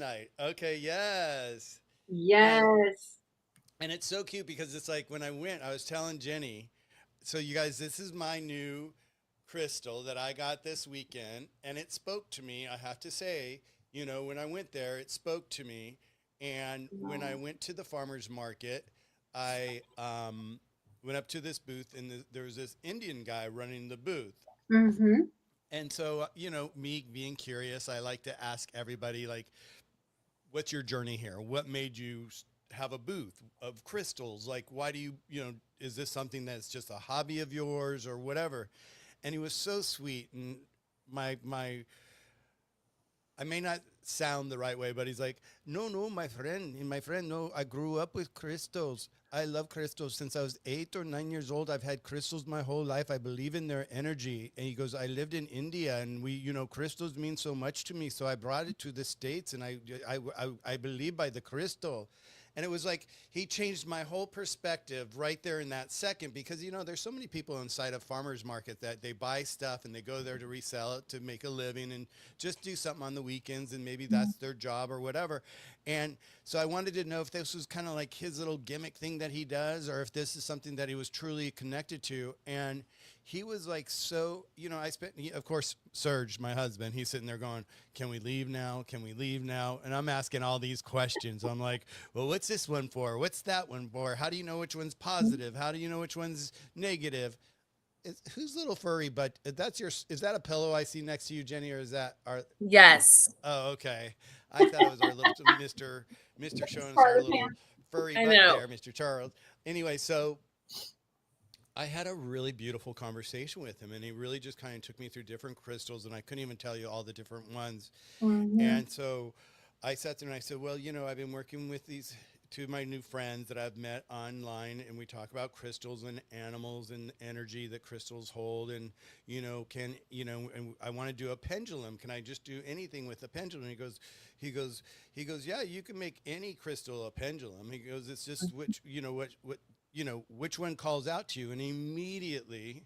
selenite. Okay, yes. And Yes. and it's so cute because it's like when I went, I was telling Jenny, so you guys, this is my new crystal that I got this weekend, and it spoke to me. I have to say, when I went there, it spoke to me. And when I Wow. went to the farmer's market, I went up to this booth, and there was this Indian guy running the booth. Mm-hmm. And so, me being curious, I like to ask everybody, like, what's your journey here? What made you have a booth of crystals? Like, why do is this something that's just a hobby of yours or whatever? And he was so sweet. And my I may not sound the right way, but he's like, no, no, my friend, no, I grew up with crystals. I love crystals since I was 8 or 9 years old. I've had crystals my whole life. I believe in their energy. And he goes, I lived in India, and crystals mean so much to me. So I brought it to the States, and I believe by the crystal. And it was like he changed my whole perspective right there in that second, because there's so many people inside of farmers market that they buy stuff and they go there to resell it to make a living and just do something on the weekends, and maybe that's their job or whatever. And so I wanted to know if this was kind of like his little gimmick thing that he does, or if this is something that he was truly connected to. And he was like, so, of course, Serge, my husband, he's sitting there going, can we leave now? Can we leave now? And I'm asking all these questions. I'm like, well, what's this one for? What's that one for? How do you know which one's positive? How do you know which one's negative? Who's little furry? But is that a pillow I see next to you, Jenny, or is that our? Yes. Oh, okay. I thought it was our little Mister showing us our Scarlet little furry I butt know. there, Mister Charles. Anyway, so I had a really beautiful conversation with him, and he really just kind of took me through different crystals, and I couldn't even tell you all the different ones. Mm-hmm. And so I sat there and I said, well, I've been working with these two of my new friends that I've met online, and we talk about crystals and animals and energy that crystals hold. And, and I want to do a pendulum. Can I just do anything with a pendulum? He goes, yeah, you can make any crystal a pendulum. He goes, it's just which one calls out to you. And immediately,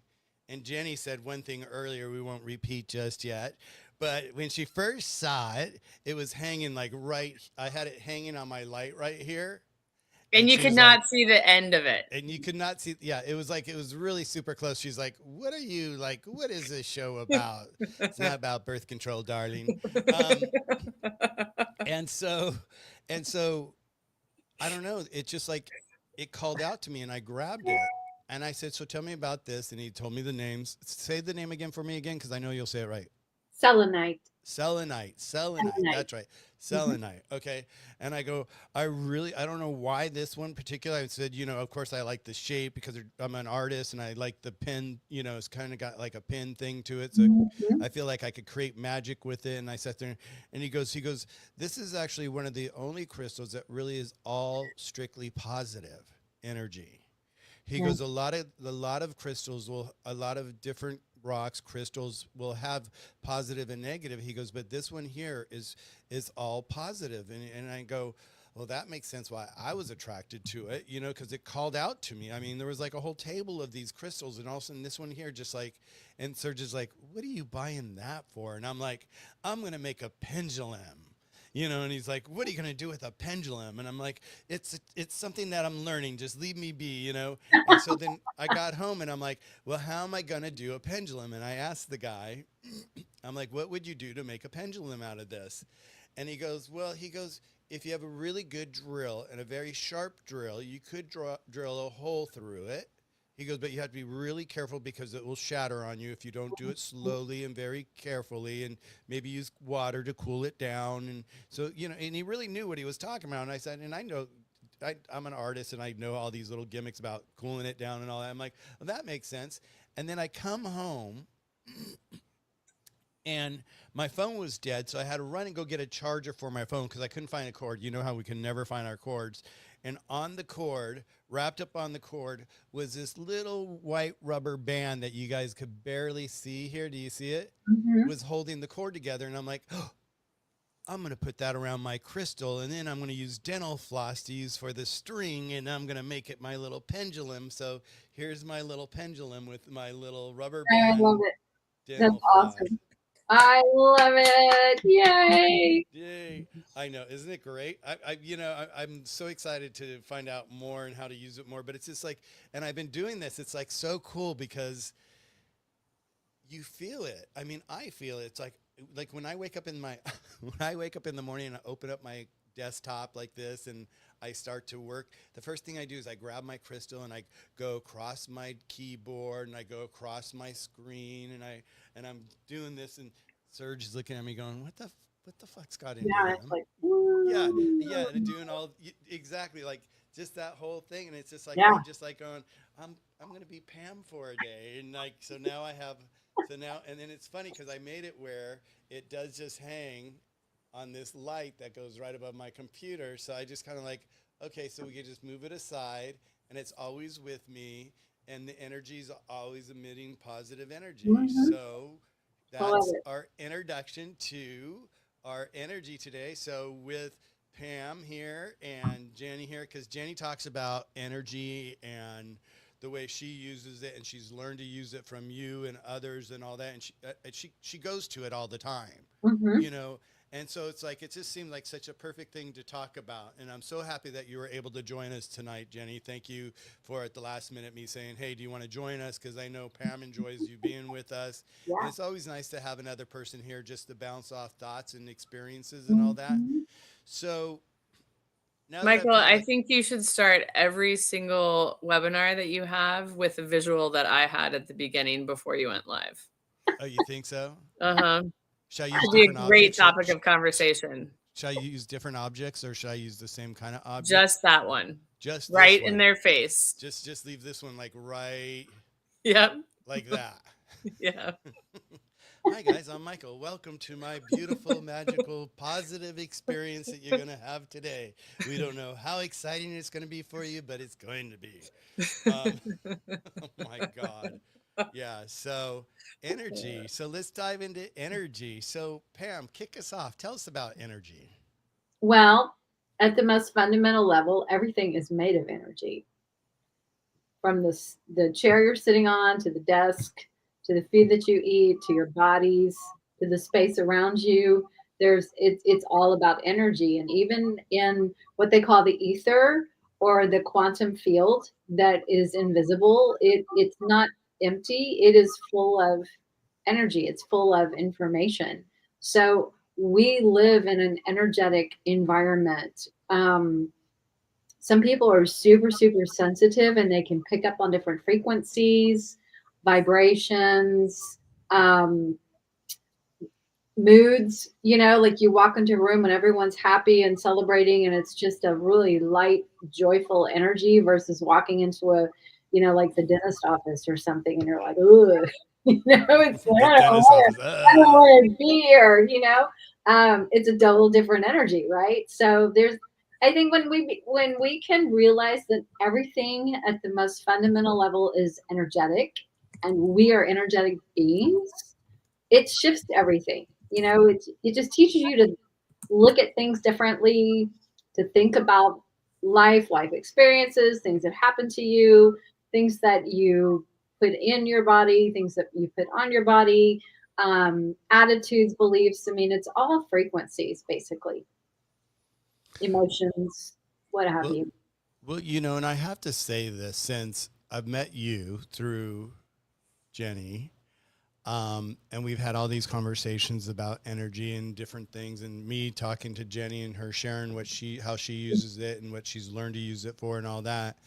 and Jenny said one thing earlier we won't repeat just yet, but when she first saw it, it was hanging like right. I had it hanging on my light right here, And and you she could was like, not see the end of it. and you could not see. Yeah, it was really super close. She's like, "What are you like? What is this show about? It's not about birth control, darling." Um, and so, and so, I don't know. It just like it called out to me, and I grabbed it. And I said, "So tell me about this." And he told me the names. Say the name again for me again, because I know you'll say it right. Selenite. Selenite. Selenite. That's right. Mm-hmm. Selenite. Okay. And I don't know why this one particular. I said, of course I like the shape because I'm an artist and I like the pin, it's kind of got like a pin thing to it. So Mm-hmm. I feel like I could create magic with it. And I sat there and he goes, this is actually one of the only crystals that really is all strictly positive energy. He Yeah. goes, a lot of crystals will a lot of different rocks crystals will have positive and negative. He goes, but this one here is all positive. And I go, well, that makes sense why I was attracted to it, because it called out to me. I mean, there was like a whole table of these crystals, and all of a sudden this one here just like, and Serge is like, what are you buying that for? And I'm like, I'm gonna make a pendulum. And he's like, "What are you gonna do with a pendulum?" And I'm like, "It's something that I'm learning. Just leave me be." And so then I got home and I'm like, "Well, how am I gonna do a pendulum?" And I asked the guy, I'm like, "What would you do to make a pendulum out of this?" And he goes, "Well," he goes, "if you have a really good drill and a very sharp drill, you could drill a hole through it." He goes, "But you have to be really careful because it will shatter on you if you don't do it slowly and very carefully, and maybe use water to cool it down." And so, and he really knew what he was talking about. And I said, and I know I'm an artist and I know all these little gimmicks about cooling it down and all that. I'm like, well, that makes sense. And then I come home and my phone was dead, so I had to run and go get a charger for my phone because I couldn't find a cord. You know how we can never find our cords. And on the cord, wrapped up on the cord, was this little white rubber band that you guys could barely see here. Do you see it? Mm-hmm. Was holding the cord together, and I'm like, oh, I'm going to put that around my crystal, and then I'm going to use dental floss to use for the string, and I'm going to make it my little pendulum. So here's my little pendulum with my little rubber I love band it. That's dental floss. awesome. I love it. Yay. Yay. I know. Isn't it great? I'm so excited to find out more and how to use it more, but it's just like, and I've been doing this. It's like so cool because you feel it. I mean, I feel it. It's like when I wake up in my, when I wake up in the morning and I open up my desktop like this and I start to work, the first thing I do is I grab my crystal and I go across my keyboard and I go across my screen and I'm doing this and Serge is looking at me going, what the fuck's got into Yeah, it's him? like, Yeah, woo. yeah, and doing exactly like just that whole thing, and it's just like Yeah. I'm just like going, I'm gonna be Pam for a day, and like so now I have, so now and then it's funny because I made it where it does just hang on this light that goes right above my computer, so I just kind of like, okay, so we can just move it aside, and it's always with me, and the energy's always emitting positive energy, Mhm. so I love that's it. our introduction to our energy today. So with Pam here and Jenny here, because Jenny talks about energy and the way she uses it, and she's learned to use it from you and others and all that, and she goes to it all the time, Hmm. you know. And so it's like it just seemed like such a perfect thing to talk about, and I'm so happy that you were able to join us tonight, Jenny. Thank you for at the last minute me saying, "Hey, do you want to join us?" Because I know Pam enjoys you being with us, and Yeah. it's always nice to have another person here just to bounce off thoughts and experiences and all that. Mhm. So now that I've Michael, kind of I like, think you should start every single webinar that you have with a visual that I had at the beginning before you went live. oh, you think so? Uh-huh. Should I use Should be different a great objects, or topic of conversation. should I use different objects, or should I use the same kind of objects? Just that one. Just this Right in one. their face. Just leave this one like right Yep. like that. Yeah. Hi guys, I'm Michael. Welcome to my beautiful, magical, positive experience that you're gonna have today. We don't know how exciting it's gonna be for you, but it's going to be. Um, oh my God. Yeah. So energy. So let's dive into energy. So Pam, kick us off. Tell us about energy. Well, at the most fundamental level, everything is made of energy. From the chair you're sitting on to the desk to the food that you eat to your bodies to the space around you. It's all about energy, and even in what they call the ether or the quantum field that is invisible, it's not empty. It is full of energy. It's full of information. So we live in an energetic environment. Some people are super, super sensitive and they can pick up on different frequencies, vibrations, um, moods. Like you walk into a room and everyone's happy and celebrating, and it's just a really light, joyful energy versus walking into like the dentist office or something, and you're like, ooh, it's like, The dentist office. I don't want to be here. It's a total different energy, right? So I think when we can realize that everything at the most fundamental level is energetic, and we are energetic beings, it shifts everything. It just teaches you to look at things differently, to think about life experiences, things that happen to you, things that you put in your body, things that you put on your body, attitudes, beliefs. I mean, it's all frequencies, basically, emotions, what have Well, you. and I have to say this since I've met you through Jenny. And we've had all these conversations about energy and different things, and me talking to Jenny and her sharing how she uses it and what she's learned to use it for and all that.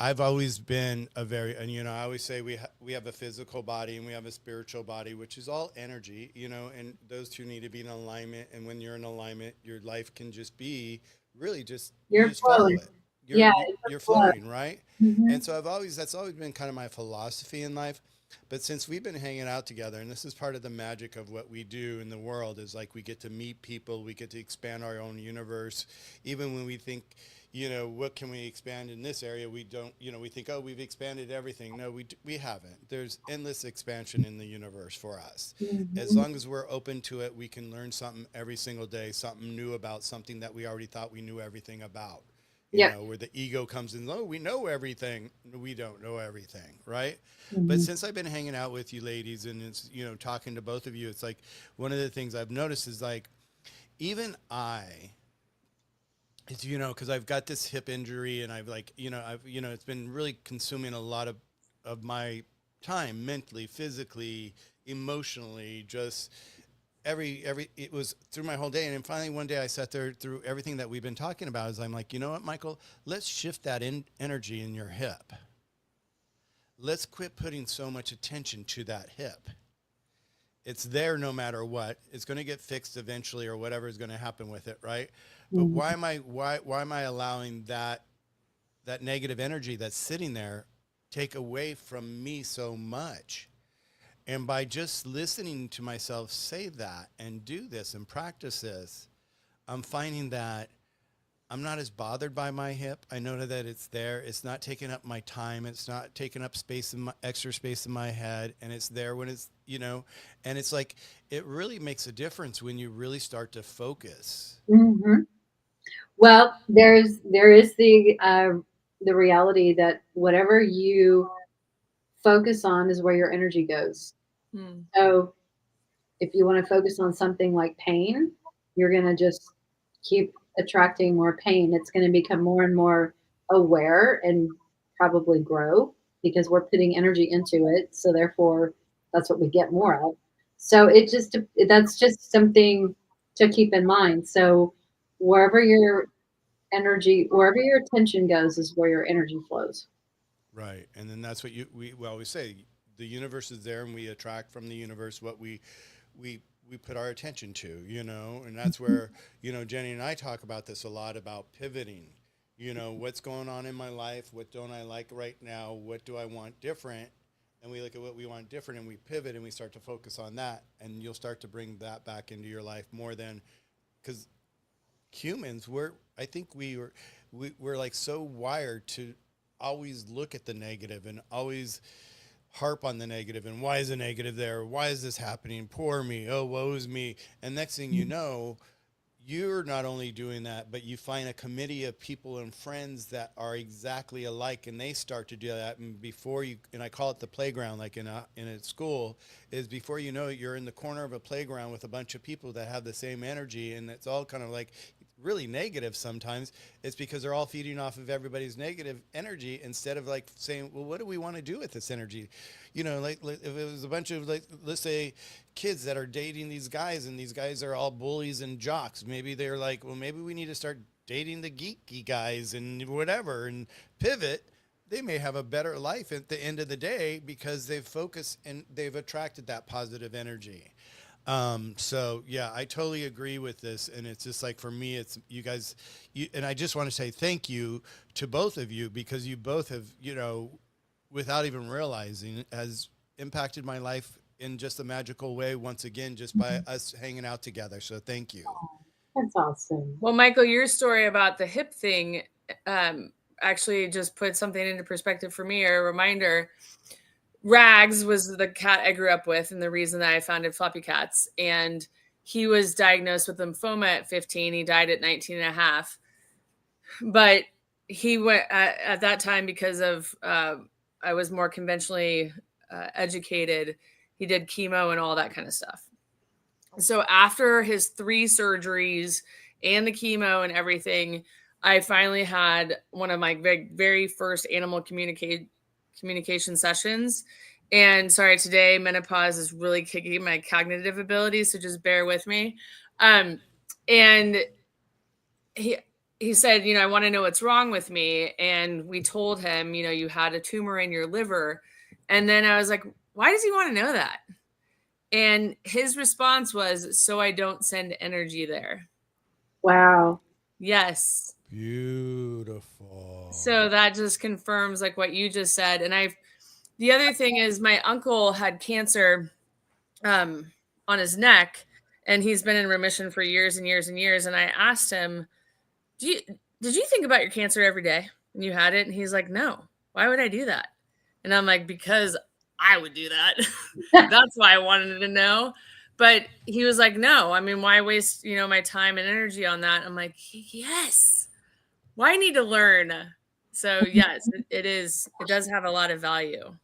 I've always been and I always say we have a physical body and we have a spiritual body, which is all energy, and those two need to be in alignment. And when you're in alignment, your life can just be really just, you You're just follow flowing. it. Yeah, it's You're a flow. flowing, right? Hmm. And so that's always been kind of my philosophy in life. But since we've been hanging out together, and this is part of the magic of what we do in the world, is like we get to meet people, we get to expand our own universe. Even when we think, what can we expand in this area? We don't, we think, oh, we've expanded everything. No, we haven't. There's endless expansion in the universe for us. As Hmm. long as we're open to it, we can learn something every single day, something new about something that we already thought we knew everything about. you Yep. know, where the ego comes in. Oh, we know everything. We don't know everything, right? But Mhm. since I've been hanging out with you ladies and it's, you know, talking to both of you, it's like one of the things I've noticed is like, even it's, you know, because I've got this hip injury and it's been really consuming a lot of my time mentally, physically, emotionally, just it was through my whole day. And then finally one day I sat there through everything that we've been talking about is I'm like, you know what, Michael, let's shift that energy in your hip. Let's quit putting so much attention to that hip. It's there no matter what. It's going to get fixed eventually or whatever is going to happen with it, right? But Mhm. why am I allowing that negative energy that's sitting there take away from me so much? And by just listening to myself say that and do this and practice this, I'm finding that I'm not as bothered by my hip. I know that it's there. It's not taking up my time. It's not taking up space in my extra space in my head. And it's there when it's, you know, and it's like, it really makes a difference when you really start to focus. Mhm. Well, there is the reality that whatever you focus on is where your energy goes. Hmm. So if you want to focus on something like pain, you're going to just keep attracting more pain. It's going to become more and more aware and probably grow because we're putting energy into it. So therefore, that's what we get more of. So that's just something to keep in mind. So wherever your wherever your attention goes is where your energy flows. Right. And then that's what we always say, the universe is there and we attract from the universe what we we put our attention to, you know, and that's where, you know, Jenny and I talk about this a lot about pivoting, you know, what's going on in my life, what don't I like right now, what do I want different, and we look at what we want different and we pivot and we start to focus on that, and you'll start to bring that back into your life more than, because humans, I think we're like so wired to always look at the negative and always harp on the negative and why is the negative there? Why is this happening? Poor me. Oh, woe's me. And next thing you know, you're not only doing that, but you find a committee of people and friends that are exactly alike, and they start to do that. And before you, and I call it the playground, like in a school, is before you know it, you're in the corner of a playground with a bunch of people that have the same energy, and it's all kind of like really negative sometimes. It's because they're all feeding off of everybody's negative energy instead of like saying, well, what do we want to do with this energy? You know, like if it was a bunch of, like, let's say kids that are dating these guys and these guys are all bullies and jocks, maybe they're like, well, maybe we need to start dating the geeky guys and whatever and pivot. They may have a better life at the end of the day because they've focused and they've attracted that positive energy. So yeah, I totally agree with this. And it's just like, for me, it's you guys, and I just want to say thank you to both of you, because you both have, you know, without even realizing, has impacted my life in just a magical way once again, just by Mhm. us hanging out together. So thank you. That's awesome. Well, Michael, your story about the hip thing um, actually just put something into perspective for me, or a reminder. Rags was the cat I grew up with, and the reason that I founded Floppycats. And he was diagnosed with lymphoma at 15. He died at 19 and a half. But he went at that time because of I was more conventionally educated. He did chemo and all that kind of stuff. So after his 3 surgeries and the chemo and everything, I finally had one of my very, very first animal communication sessions. And sorry, today menopause is really kicking my cognitive abilities, so just bear with me. Um, and he he said, I want to know what's wrong with me. And we told him, you had a tumor in your liver. And then I was like, why does he want to know that? And his response was, so I don't send energy there. Wow. Yes. Beautiful. So that just confirms like what you just said. And the other thing is my uncle had cancer on his neck, and he's been in remission for years and years and years. And I asked him, did you think about your cancer every day when you had it? And he's like, no. Why would I do that? And I'm like, because I would do that. That's why I wanted to know. But he was like, no, I mean, why waste, my time and energy on that? I'm like, yes. Well, I need to learn. So yes, it is. It does have a lot of value.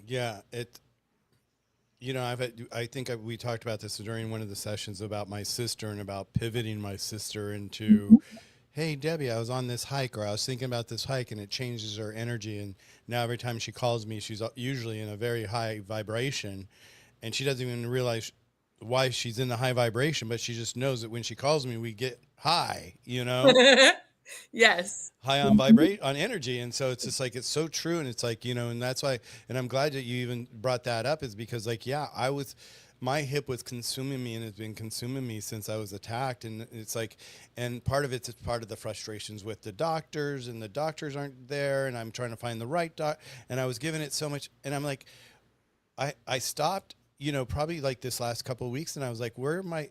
Yeah, I think we talked about this during one of the sessions about my sister and about pivoting my sister into, hey, Debbie, I was on this hike, or I was thinking about this hike, and it changes her energy. And now every time she calls me, she's usually in a very high vibration, and she doesn't even realize why she's in the high vibration, but she just knows that when she calls me, we get high, Yes. high on vibrate on energy. And so it's just like, it's so true. And it's like, and that's why, and I'm glad that you even brought that up, is because like, yeah, my hip was consuming me and has been consuming me since I was attacked. And it's like, and part of it's part of the frustrations with the doctors, and the doctors aren't there, and I'm trying to find the right doc, and I was giving it so much. And I'm like, I stopped, probably like this last couple of weeks, and I was like, where my,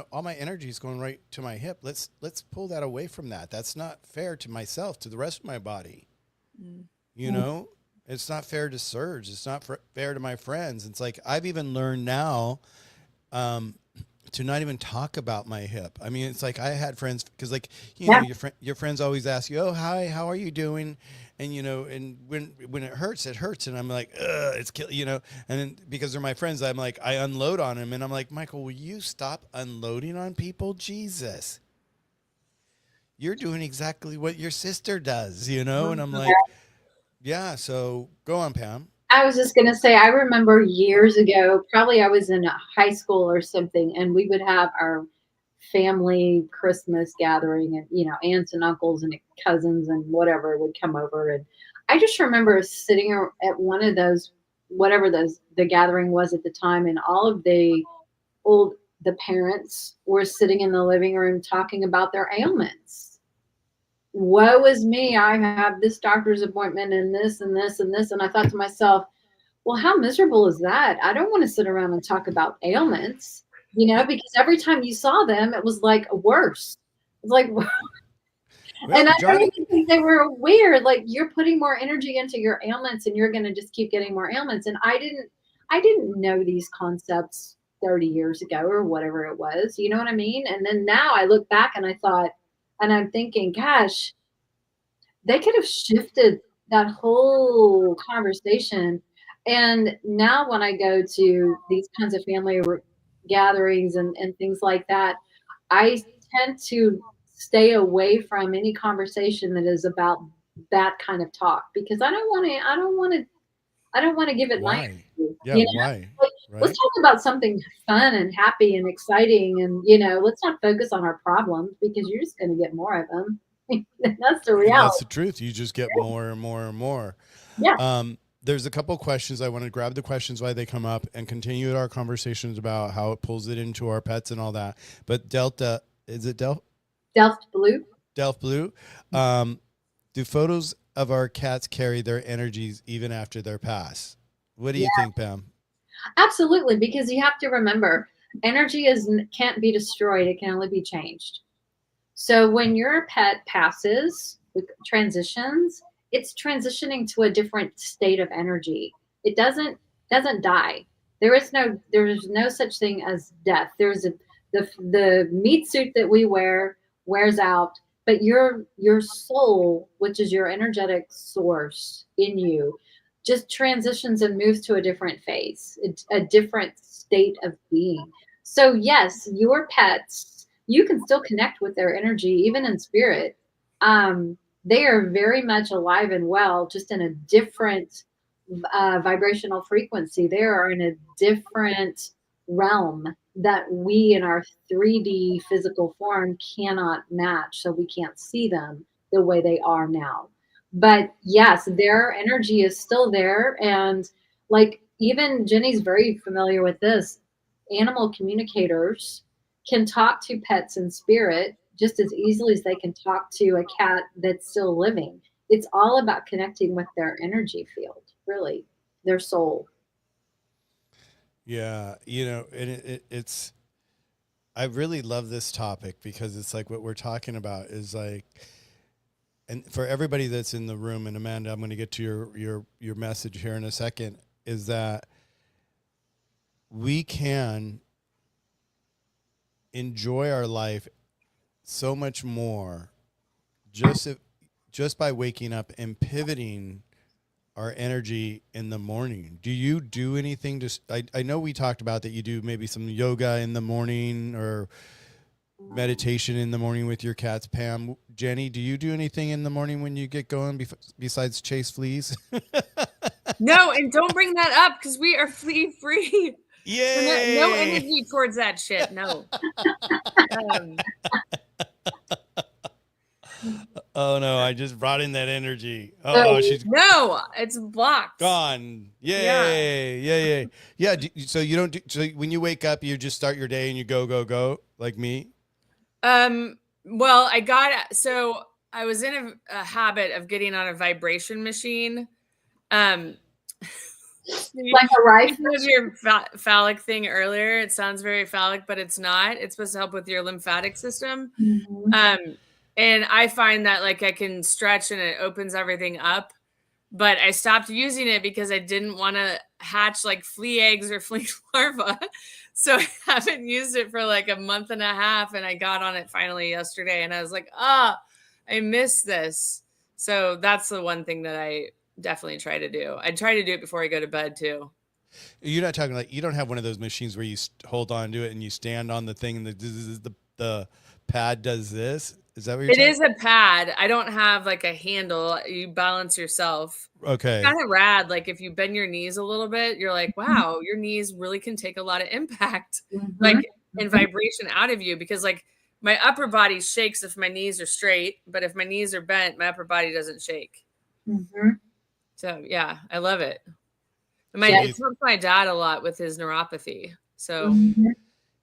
all my energy is going right to my hip. Let's pull that away from that. That's not fair to myself, to the rest of my body. It's not fair to Serge. It's not fair to my friends. It's like, I've even learned now, to not even talk about my hip. I mean, it's like, I had friends, because like, your friends always ask you, oh, hi, how are you doing? And, and when it hurts, and I'm like, it's and then because they're my friends, I'm like, I unload on them, and I'm like, Michael, will you stop unloading on people? Jesus, you're doing exactly what your sister does, and I'm like, yeah, so go on, Pam. I was just going to say, I remember years ago, probably I was in high school or something, and we would have our family Christmas gathering, and, aunts and uncles and cousins and whatever would come over. And I just remember sitting at one of those, whatever the gathering was at the time, and all of the parents were sitting in the living room talking about their ailments. Woe is me, I have this doctor's appointment and this and this and this. And I thought to myself, well, how miserable is that? I don't want to sit around and talk about ailments, because every time you saw them, it was like worse. It's like, Well, and I don't Johnny, even think they were aware, like, you're putting more energy into your ailments and you're going to just keep getting more ailments. And I didn't know these concepts 30 years ago or whatever it was. You know what I mean? And then now I look back and I thought, and I'm thinking, gosh, they could have shifted that whole conversation. And now when I go to these kinds of family gatherings and things like that, I tend to stay away from any conversation that is about that kind of talk, because I don't want to give it my why? energy, Yeah, why? Like, let's Right? talk about something fun and happy and exciting, and let's not focus on our problems, because you're just going to get more of them. That's the And that's reality. the truth. You just get more and more and more. Yeah. There's a couple questions. I want to grab the questions while they come up and continue our conversations about how it pulls it into our pets and all that. But Delta, is it Delft Blue. Delph Blue? Do photos of our cats carry their energies even after their pass? What do you think, Pam? Absolutely, because you have to remember, energy can't be destroyed, it can only be changed. So when your pet passes, transitions, it's transitioning to a different state of energy. It doesn't die. There's no such thing as death. The meat suit that we wears out, but your soul, which is your energetic source in you, just transitions and moves to a different phase, a different state of being. So yes, your pets, you can still connect with their energy, even in spirit. They are very much alive and well, just in a different vibrational frequency. They are in a different realm that we in our 3D physical form cannot match. So we can't see them the way they are now. But yes, their energy is still there. And like, even Jenny's very familiar with this. Animal communicators can talk to pets in spirit just as easily as they can talk to a cat that's still living. It's all about connecting with their energy field, really, their soul. Yeah, and it's, I really love this topic, because it's like what we're talking about is like, and for everybody that's in the room, and Amanda, I'm going to get to your message here in a second, is that we can enjoy our life so much more just by waking up and pivoting our energy in the morning. Do you do anything to, I know we talked about that you do maybe some yoga in the morning or meditation in the morning with your cats, Pam. Jenny, do you do anything in the morning when you get going besides chase fleas? No, and don't bring that up because we are flea free. Yay! No energy towards that shit. No. Oh no, I just brought in that energy. Oh, she's no, it's blocked. gone. Yay! Yeah. So you don't do, so when you wake up, you just start your day and you go like me. Well, I was in a habit of getting on a vibration machine. Like a rice. You did your phallic thing earlier. It sounds very phallic, but it's not. It's supposed to help with your lymphatic system. Mm-hmm. And I find that like I can stretch and it opens everything up. But I stopped using it because I didn't want to hatch like flea eggs or flea larvae. So I haven't used it for like a month and a half. And I got on it finally yesterday and I was like, I miss this. So that's the one thing that I definitely try to do. I try to do it before I go to bed too. You're not talking like, you don't have one of those machines where you hold on to it and you stand on the thing and the pad does this. Is that what you're It is a pad. I don't have like a handle. You balance yourself. Okay. Kind of rad. Like if you bend your knees a little bit, you're like, wow, your knees really can take a lot of impact, like and vibration out of you. Because like my upper body shakes if my knees are straight, but if my knees are bent, my upper body doesn't shake. So yeah, I love it. It helps my dad a lot with his neuropathy. So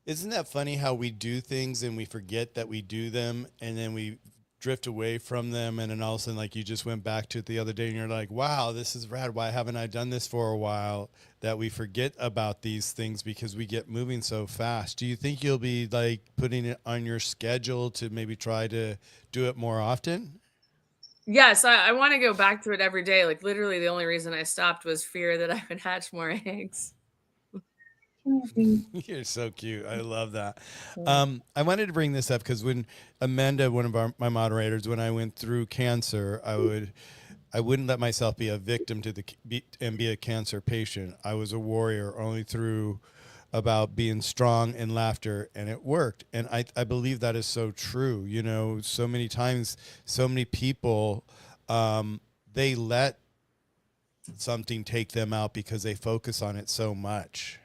isn't that funny how we do things and we forget that we do them and then we drift away from them, and then all of a sudden, like, you just went back to it the other day and you're like, wow, this is rad. Why haven't I done this for a while? That we forget about these things because we get moving so fast. Do you think you'll be like putting it on your schedule to maybe try to do it more often? Yes, I want to go back to it every day. Like literally the only reason I stopped was fear that I would hatch more eggs. You're so cute. I love that. I wanted to bring this up because when Amanda, one of my moderators, when I went through cancer, I wouldn't let myself be a victim to and be a cancer patient. I was a warrior only through about being strong and laughter, and it worked. And I believe that is so true. You know, so many times, so many people, they let something take them out because they focus on it so much.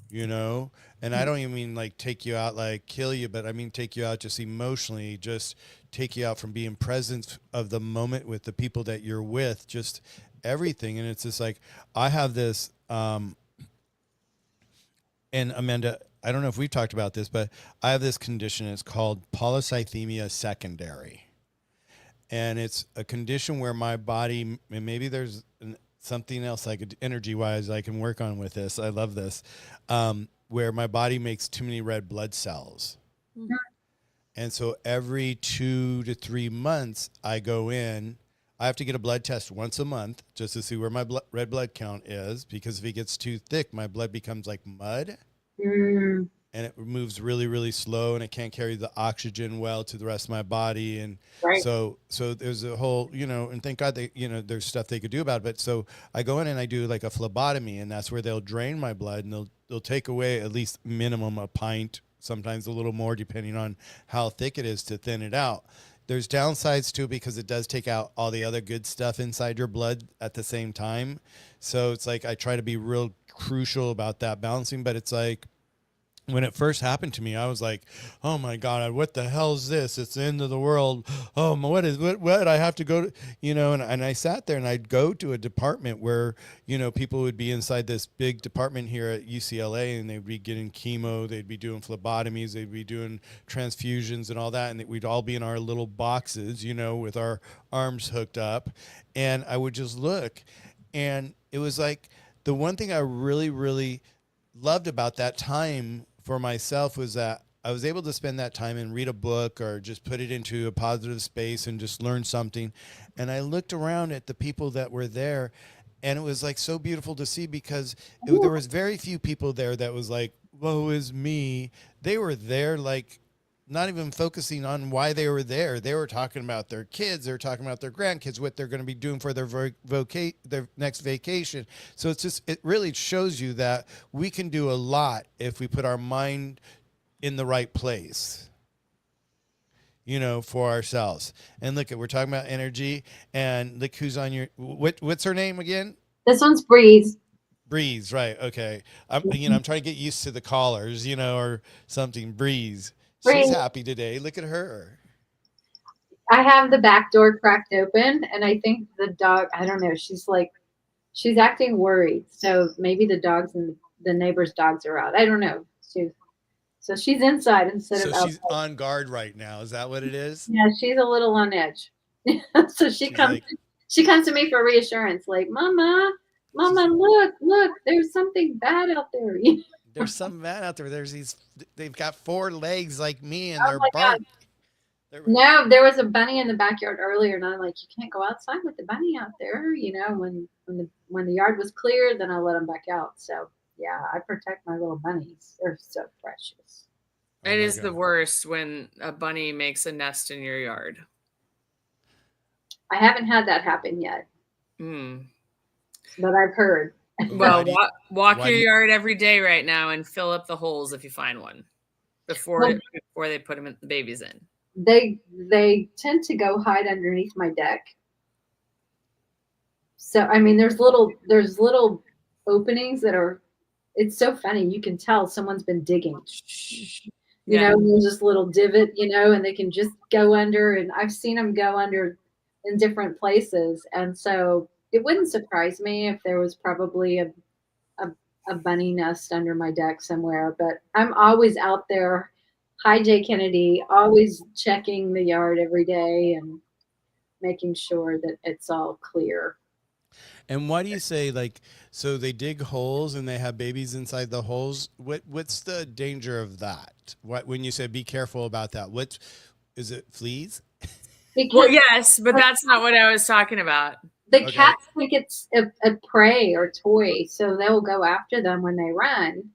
You know, and I don't even mean like take you out, like kill you, but I mean take you out just emotionally, just take you out from being present of the moment with the people that you're with, just everything. And it's just like, I have this, and Amanda, I don't know if we've talked about this, but I have this condition. It's called polycythemia secondary. And it's a condition where my body, and maybe there's something else I could energy wise I can work on with this. I love this. Where my body makes too many red blood cells. And so every 2 to 3 months I go in, I have to get a blood test once a month just to see where my red blood count is, because if it gets too thick, my blood becomes like mud. And it moves really, really slow, and it can't carry the oxygen well to the rest of my body. And so there's a whole, you know, and thank God there's stuff they could do about it. But so I go in and I do like a phlebotomy, and that's where they'll drain my blood, and they'll take away at least minimum a pint, sometimes a little more depending on how thick it is, to thin it out. There's downsides too, because it does take out all the other good stuff inside your blood at the same time. So it's like, I try to be real crucial about that balancing, but it's like, when it first happened to me, I was like, oh my God, what the hell is this? It's the end of the world. Oh, what I have to go to, you know, and I sat there and I'd go to a department where, you know, people would be inside this big department here at UCLA, and they'd be getting chemo, they'd be doing phlebotomies, they'd be doing transfusions and all that. And we'd all be in our little boxes, you know, with our arms hooked up. And I would just look, and it was like, the one thing I really, really loved about that time for myself was that I was able to spend that time and read a book or just put it into a positive space and just learn something. And I looked around at the people that were there, and it was like so beautiful to see, because there was very few people there that was like, woe is me. They were there like not even focusing on why they were there. They were talking about their kids. They were talking about their grandkids, what they're going to be doing for their next vacation. So it's just, it really shows you that we can do a lot if we put our mind in the right place, you know, for ourselves. And look, we're talking about energy, and look who's on your, what's her name again? This one's Breeze. Breeze, right? Okay. I'm trying to get used to the callers, you know, or something. Breeze. She's Breeze. happy today. Look at her. I have the back door cracked open, and I think the dog, I don't know, she's acting worried. So maybe the dogs and the neighbor's dogs are out. I don't know. So she's inside instead So of she's outside. on guard right now. Is that what it is? Yeah, she's a little on edge. So she She's comes like, she comes to me for reassurance, like, Mama, look, there's something bad out there. there's some man out there. They've got 4 legs like me, and Oh they're my God. bark. No, there was a bunny in the backyard earlier, and I'm like, you can't go outside with the bunny out there. You know, when the yard was clear, then I let them back out. So yeah, I protect my little bunnies. They're so precious. Oh It my is the God. worst when a bunny makes a nest in your yard. I haven't had that happen yet, Mm. but I've heard. Well, Why walk why your do you- yard every day right now and fill up the holes if you find one before Well, they put them the babies in. they tend to go hide underneath my deck. So I mean, there's little openings that are. It's so funny. You can tell someone's been digging. You Yeah. know, there's this little divot, you know, and they can just go under. And I've seen them go under in different places. And so it wouldn't surprise me if there was probably a bunny nest under my deck somewhere. But I'm always out there. Hi, Jay Kennedy, always checking the yard every day and making sure that it's all clear. And why do you say, like, so they dig holes and they have babies inside the holes? What's the danger of that? What, when you say be careful about that, what is it? Fleas? Well, Because yes, but that's not what I was talking about. the Okay. cats think it's a prey or toy, so they'll go after them when they run.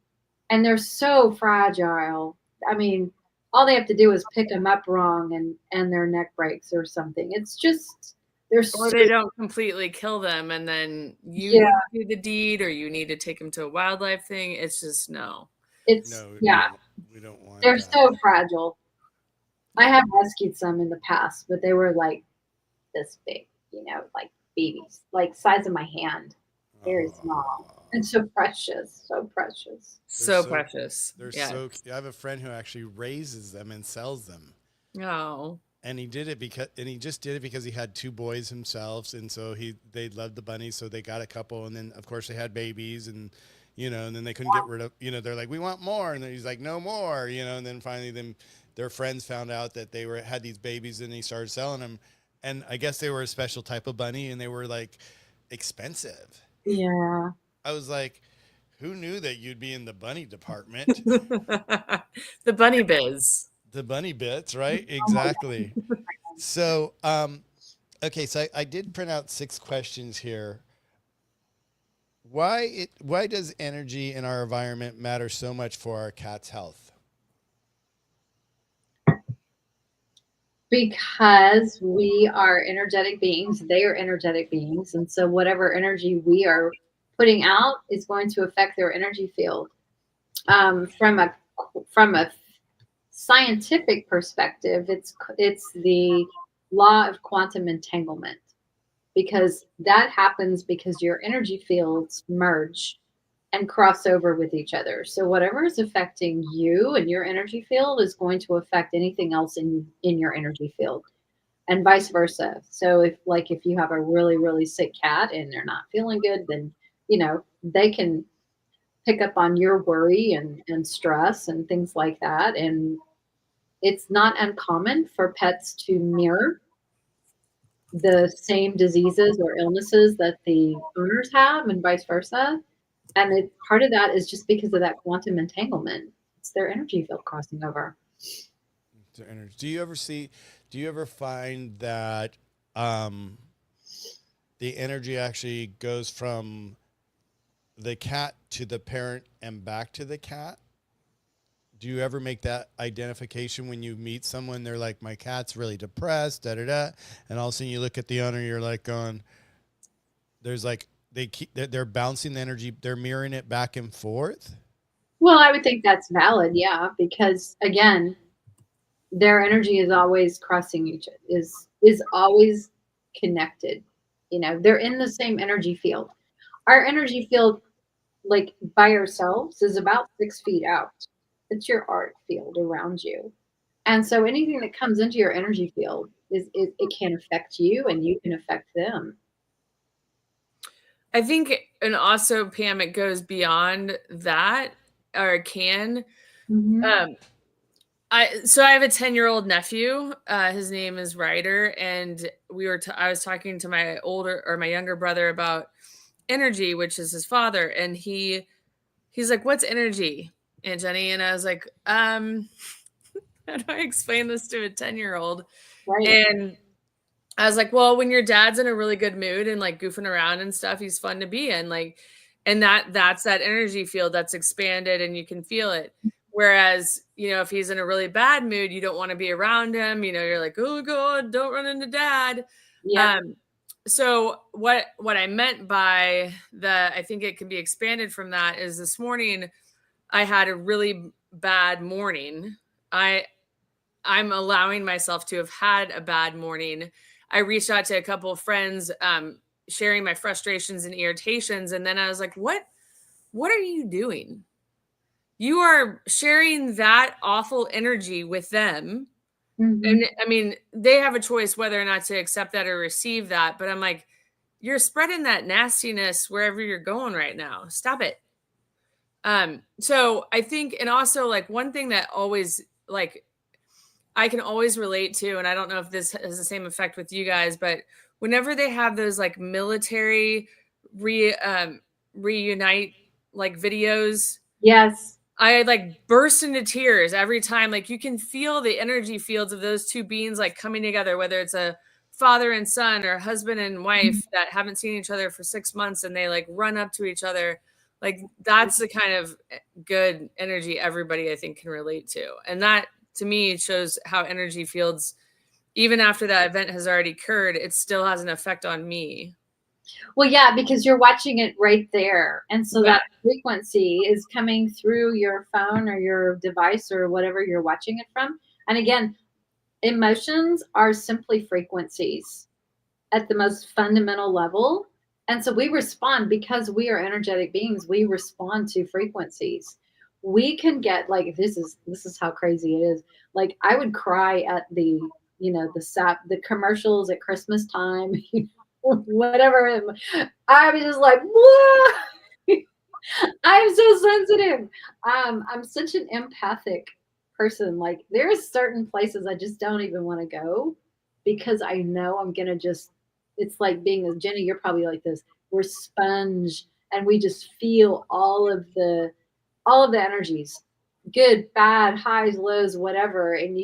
And they're so fragile. I mean, all they have to do is pick them up wrong and their neck breaks or something. It's just, they're Or so, they don't completely kill them and then you yeah, need to do the deed or you need to take them to a wildlife thing. It's just no. it's, No, yeah, we don't want they're that. so fragile. I have rescued some in the past, but they were like this big, you know, like babies, like size of my hand, very small. And so precious, so precious. So so- precious. They're Yeah. so. I have a friend who actually raises them and sells them. Oh. And he just did it because he had 2 boys himself, and so they loved the bunnies, so they got a couple, and then of course they had babies, and you know, and then they couldn't get rid of, you know, they're like, we want more, and then he's like, no more, you know, and then finally their friends found out that they had these babies, and he started selling them, and I guess they were a special type of bunny, and they were like expensive. Yeah. I was like, who knew that you'd be in the bunny department? The bunny biz. The bunny bits, right? Exactly. So, okay, so I did print out 6 questions here. Why does energy in our environment matter so much for our cat's health? Because we are energetic beings, they are energetic beings. And so whatever energy we are putting out is going to affect their energy field. From a scientific perspective, it's the law of quantum entanglement, because that happens because your energy fields merge and cross over with each other. So whatever is affecting you and your energy field is going to affect anything else in your energy field, and vice versa. So if you have a really sick cat and they're not feeling good, then you know they can pick up on your worry and stress and things like that. And it's not uncommon for pets to mirror the same diseases or illnesses that the owners have, and vice versa. And part of that is just because of that quantum entanglement. It's their energy field crossing over. The energy. Do you ever find that the energy actually goes from the cat to the parent and back to the cat? do you ever make that identification when you meet someone? They're like, my cat's really depressed, da da da, and all of a sudden you look at the owner, you're like, going, there's like they're bouncing the energy, they're mirroring it back and forth. Well, I would think that's valid, yeah, because again, their energy is always crossing is always connected. You know, they're in the same energy field. Our energy field, like by ourselves, is about 6 feet out. It's your art field around you. And so anything that comes into your energy field it can affect you and you can affect them. I think, and also, Pam, it goes beyond that, or it can. Mm-hmm. I have a 10-year-old nephew. His name is Ryder, and I was talking to my younger brother about energy, which is his father, and he's like, "What's energy, Aunt Jenny?" And I was like, "How do I explain this to a 10-year-old?" Right. And I was like, well, when your dad's in a really good mood and like goofing around and stuff, he's fun to be in. Like, and that's that energy field that's expanded and you can feel it. Whereas, if he's in a really bad mood, you don't want to be around him. You're like, oh God, don't run into dad. Yeah. So what I meant by I think it can be expanded from that is this morning I had a really bad morning. I'm allowing myself to have had a bad morning. I reached out to a couple of friends, sharing my frustrations and irritations. And then I was like, what are you doing? You are sharing that awful energy with them. Mm-hmm. And I mean, they have a choice whether or not to accept that or receive that. But I'm like, you're spreading that nastiness wherever you're going right now. Stop it. So I think, and also like one thing that always like I can always relate to, and I don't know if this has the same effect with you guys, but whenever they have those like military reunite like videos, Yes. I like burst into tears every time. Like you can feel the energy fields of those two beings like coming together, whether it's a father and son or husband and wife that haven't seen each other for 6 months and they like run up to each other. Like that's the kind of good energy everybody I think can relate to. And that to me shows how energy fields, even after that event has already occurred, it still has an effect on me. Well, yeah, because you're watching it right there. And so that frequency is coming through your phone or your device or whatever you're watching it from. And again, emotions are simply frequencies at the most fundamental level. And so we respond because we are energetic beings. We respond to frequencies. We can get like this is how crazy it is. Like I would cry at the the commercials at Christmas time, whatever. I was just like, whoa. I'm so sensitive. I'm such an empathic person. Like there's certain places I just don't even want to go because I know I'm gonna just. It's like being a Jenny. You're probably like this. We're sponge, and we just feel all of the energies, good, bad, highs, lows, whatever, and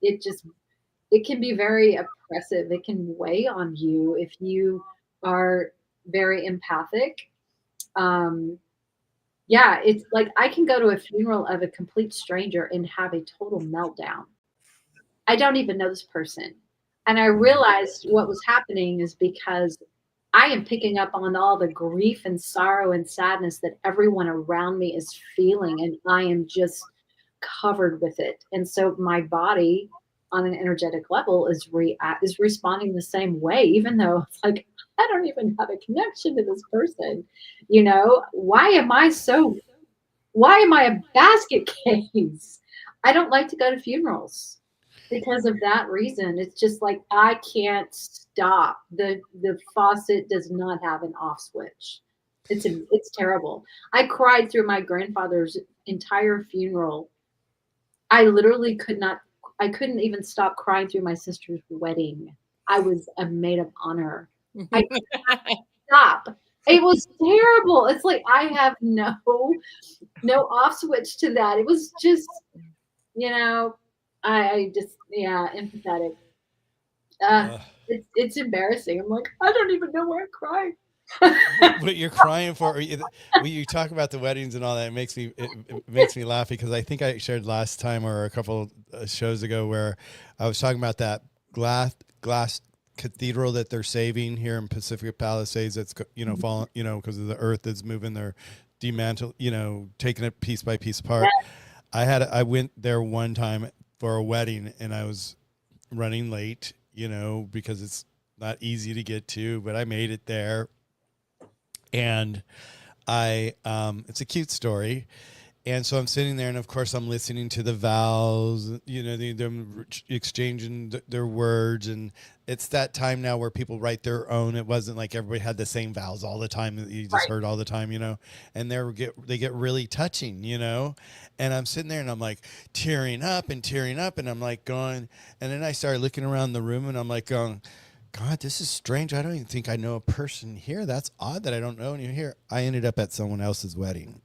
it can be very oppressive. It can weigh on you if you are very empathic. Yeah, it's like I can go to a funeral of a complete stranger and have a total meltdown. I don't even know this person. And I realized what was happening is because I am picking up on all the grief and sorrow and sadness that everyone around me is feeling, and I am just covered with it. And so my body on an energetic level is responding the same way, even though it's like I don't even have a connection to this person. Why am I a basket case? I don't like to go to funerals because of that reason. It's just like I can't stop. The faucet does not have an off switch. It's terrible. I cried through my grandfather's entire funeral. I literally I couldn't even stop crying through my sister's wedding. I was a maid of honor. I couldn't stop. It was terrible. It's like I have no off switch to that. It was just, I just, yeah, empathetic. It's embarrassing. I'm like, I don't even know where I cry. what you're crying for. When you talk about the weddings and all that, it makes me laugh because I think I shared last time or a couple shows ago where I was talking about that glass cathedral that they're saving here in Pacific Palisades. That's falling, because of the earth that's moving. They're taking it piece by piece apart. I went there one time for a wedding and I was running late, because it's not easy to get to, but I made it there. And it's a cute story. And so I'm sitting there and of course I'm listening to the vows, them exchanging their words. And it's that time now where people write their own. It wasn't like everybody had the same vows all the time that you just heard all the time, and they get really touching, and I'm sitting there and I'm like tearing up and I'm like going, and then I started looking around the room and I'm like going, God, this is strange. I don't even think I know a person here. That's odd that I don't know anyone here. I ended up at someone else's wedding.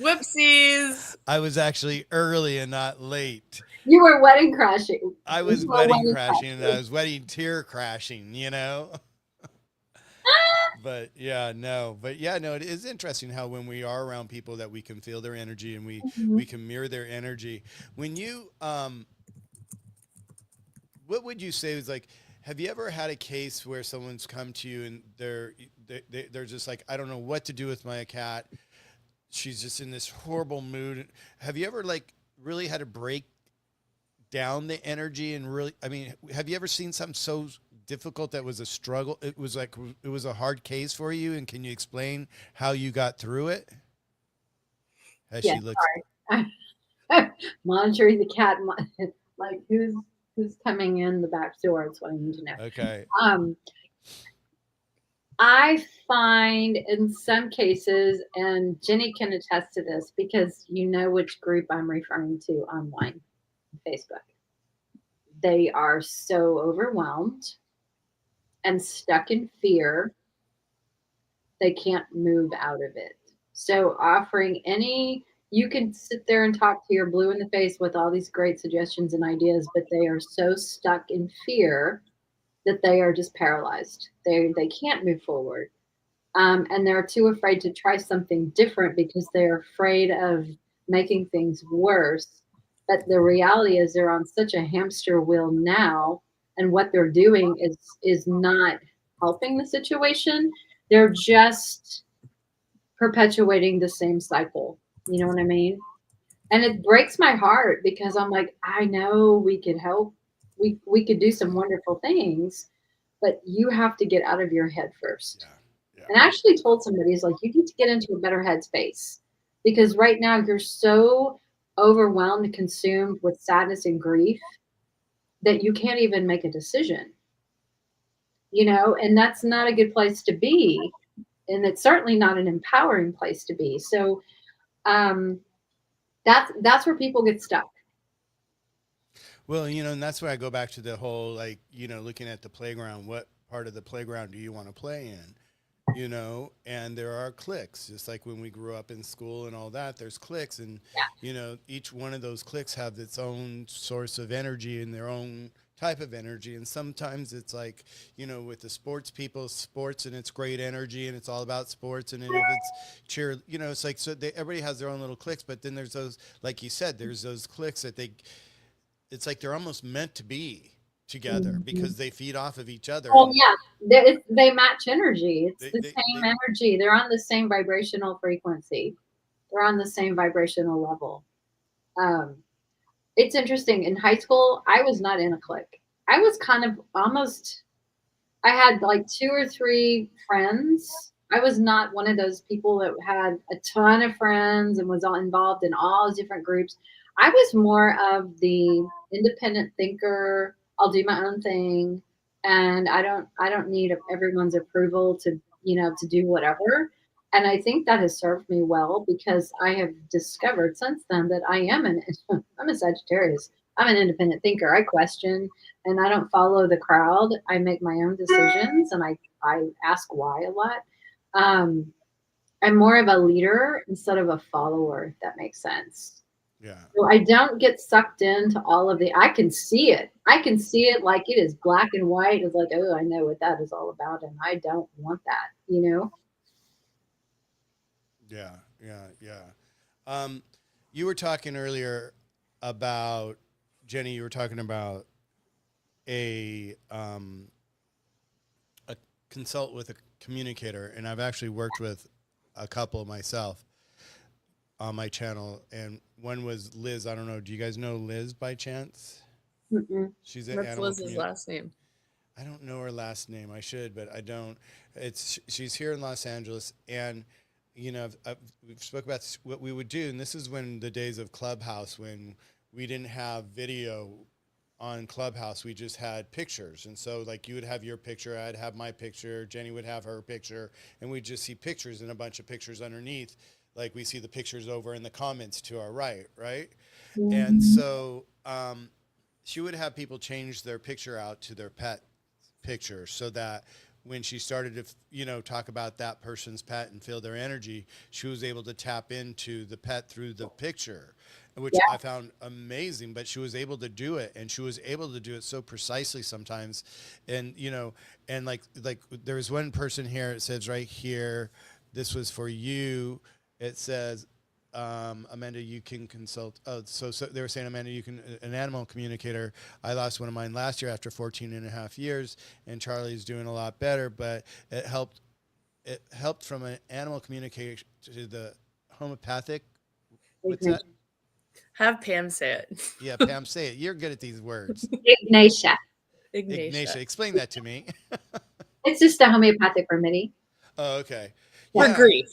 Whoopsies. I was actually early and not late. You were wedding crashing. I was wedding crashing and I was wedding tear crashing, But no, it is interesting how when we are around people that we can feel their energy and we can mirror their energy. When you, what would you say was like, have you ever had a case where someone's come to you and they're just like, I don't know what to do with my cat. She's just in this horrible mood. Have you ever like really had to break down the energy and really, have you ever seen something so difficult that was a struggle? It was a hard case for you. And can you explain how you got through it? As she looks, monitoring the cat, like who's coming in the back door. That's what I need to know. Okay. I find in some cases, and Jenny can attest to this because you know which group I'm referring to online, Facebook. They are so overwhelmed and stuck in fear, they can't move out of it. So offering you can sit there and talk to your blue in the face with all these great suggestions and ideas, but they are so stuck in fear that they are just paralyzed. They can't move forward. And they're too afraid to try something different because they're afraid of making things worse. But the reality is they're on such a hamster wheel now, and what they're doing is not helping the situation. They're just perpetuating the same cycle. You know what I mean? And it breaks my heart because I'm like, I know we could help. We could do some wonderful things, but you have to get out of your head first. Yeah. And I actually told somebody, it's like, you need to get into a better headspace because right now you're so overwhelmed and consumed with sadness and grief that you can't even make a decision, and that's not a good place to be. And it's certainly not an empowering place to be. So that's where people get stuck. Well, and that's where I go back to the whole, like, looking at the playground, what part of the playground do you want to play in? And there are cliques, just like when we grew up in school and all that, there's cliques and, each one of those cliques have its own source of energy and their own type of energy. And sometimes it's like, with the sports people, sports and it's great energy and it's all about sports. And then if it's cheer, it's like, so everybody has their own little cliques, but then there's those, like you said, there's those cliques that it's like they're almost meant to be together because they feed off of each other. Oh yeah, they match energy. It's the same energy. They're on the same vibrational frequency. They're on the same vibrational level. It's interesting. In high school, I was not in a clique. I was kind of almost. I had like 2 or 3 friends. I was not one of those people that had a ton of friends and was all involved in all different groups. I was more of the independent thinker. I'll do my own thing, and I don't need everyone's approval to do whatever. And I think that has served me well because I have discovered since then that I'm a Sagittarius. I'm an independent thinker. I question and I don't follow the crowd. I make my own decisions and I ask why a lot. I'm more of a leader instead of a follower, if that makes sense. Yeah. So I don't get sucked into all of the, I can see it. I can see it like it is black and white. It's like, oh, I know what that is all about. And I don't want that, you know? Yeah. Yeah. Yeah. You were talking earlier about, Jenny, you were talking about a consult with a communicator, and I've actually worked with a couple myself on my channel, and one was Liz. I don't know. Do you guys know Liz by chance? Mm-mm. She's an What's animal Liz's communicator. last name? I don't know her last name. I should, but I don't. She's here in Los Angeles, and we've spoke about what we would do, and this is when the days of Clubhouse, when we didn't have video on Clubhouse, we just had pictures, and so like you would have your picture, I'd have my picture, Jenny would have her picture, and we'd just see pictures and a bunch of pictures underneath, like we see the pictures over in the comments to our right, and Mhm. so she would have people change their picture out to their pet picture so that when she started to talk about that person's pet and feel their energy, she was able to tap into the pet through the picture, which I Yeah. found amazing. But she was able to do it, and she was able to do it so precisely sometimes. And and like there's one person here, it says right here, this was for you. It says, Amanda, you can consult. Oh, so they were saying, Amanda, you can, an animal communicator. I lost one of mine last year after 14 and a half years, and Charlie's doing a lot better, but it helped from an animal communicator to the homeopathic. What's that? Ignition. Have Pam say it. Yeah, Pam, say it. You're good at these words. Ignatia. Ignatia. Ignatia, explain that to me. It's just a homeopathic remedy. Oh, okay. For Yeah, grief.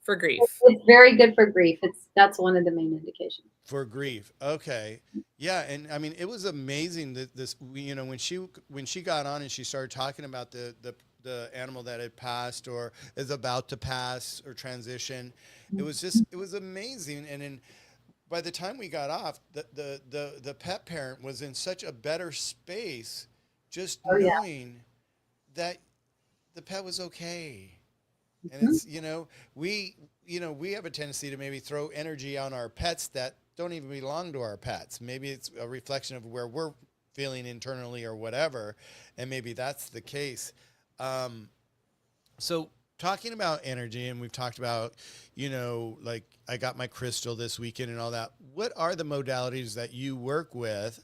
For grief. It's very good for grief. That's one of the main indications. for grief. Okay. Yeah, and I mean it was amazing that when she got on and she started talking about the animal that had passed or is about to pass or transition. It was amazing. And then by the time we got off, the pet parent was in such a better space just Oh yeah. knowing that the pet was okay. And Mhm. it's we have a tendency to maybe throw energy on our pets that don't even belong to our pets. Maybe it's a reflection of where we're feeling internally or whatever, and maybe that's the case. um, so talking about energy, and we've talked about like I got my crystal this weekend and all that. What are the modalities that you work with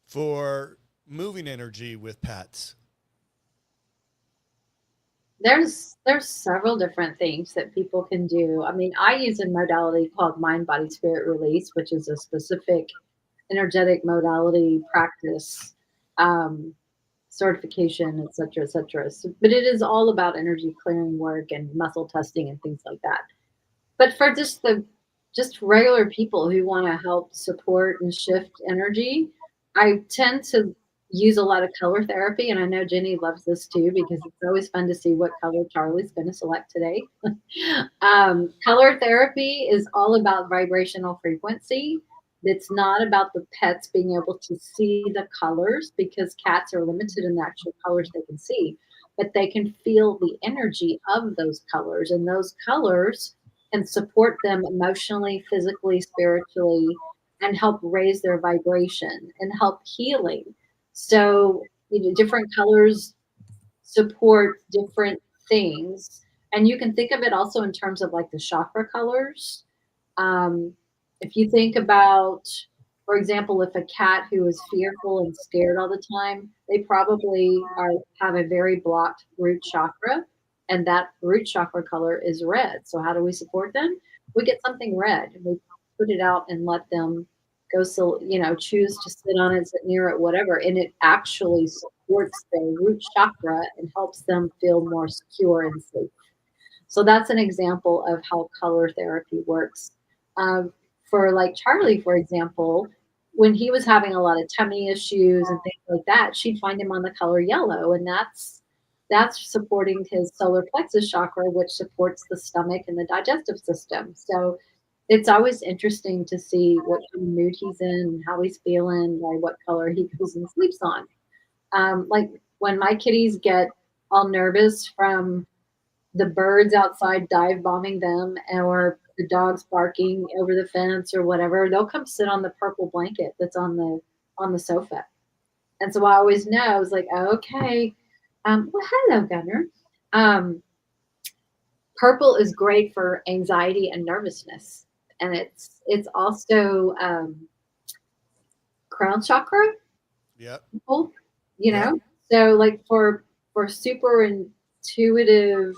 for moving energy with pets? There's several different things that people can do. I mean, I use a modality called mind body spirit release, which is a specific energetic modality practice, um, certification, et cetera, et cetera. So, but it is all about energy clearing work and muscle testing and things like that. But for just regular people who want to help support and shift energy, I tend to use a lot of color therapy, and I know Jenny loves this too because it's always fun to see what color Charlie's going to select today. Color therapy is all about vibrational frequency. It's not about the pets being able to see the colors because cats are limited in the actual colors they can see, but they can feel the energy of those colors, and those colors and support them emotionally, physically, spiritually, and help raise their vibration and help healing. So, different colors support different things. And you can think of it also in terms of like the chakra colors. Um, if you think about, for example, if a cat who is fearful and scared all the time, they probably have a very blocked root chakra, and that root chakra color is red. So how do we support them? We get something red. We put it out and let them go. So choose to sit on it, sit near it, whatever, and it actually supports their root chakra and helps them feel more secure and safe. So that's an example of how color therapy works. For like Charlie, for example, when he was having a lot of tummy issues and things like that, she'd find him on the color yellow, and that's supporting his solar plexus chakra, which supports the stomach and the digestive system. So it's always interesting to see what kind of mood he's in and how he's feeling, by what color he goes and sleeps on. Like when my kitties get all nervous from the birds outside dive bombing them, or the dogs barking over the fence or whatever, they'll come sit on the purple blanket that's on the sofa. And so I always know, I was like, okay, well, hello, Gunner. Um, Purple is great for anxiety and nervousness, and it's also crown chakra. Yep. People, Yep. so like for super intuitive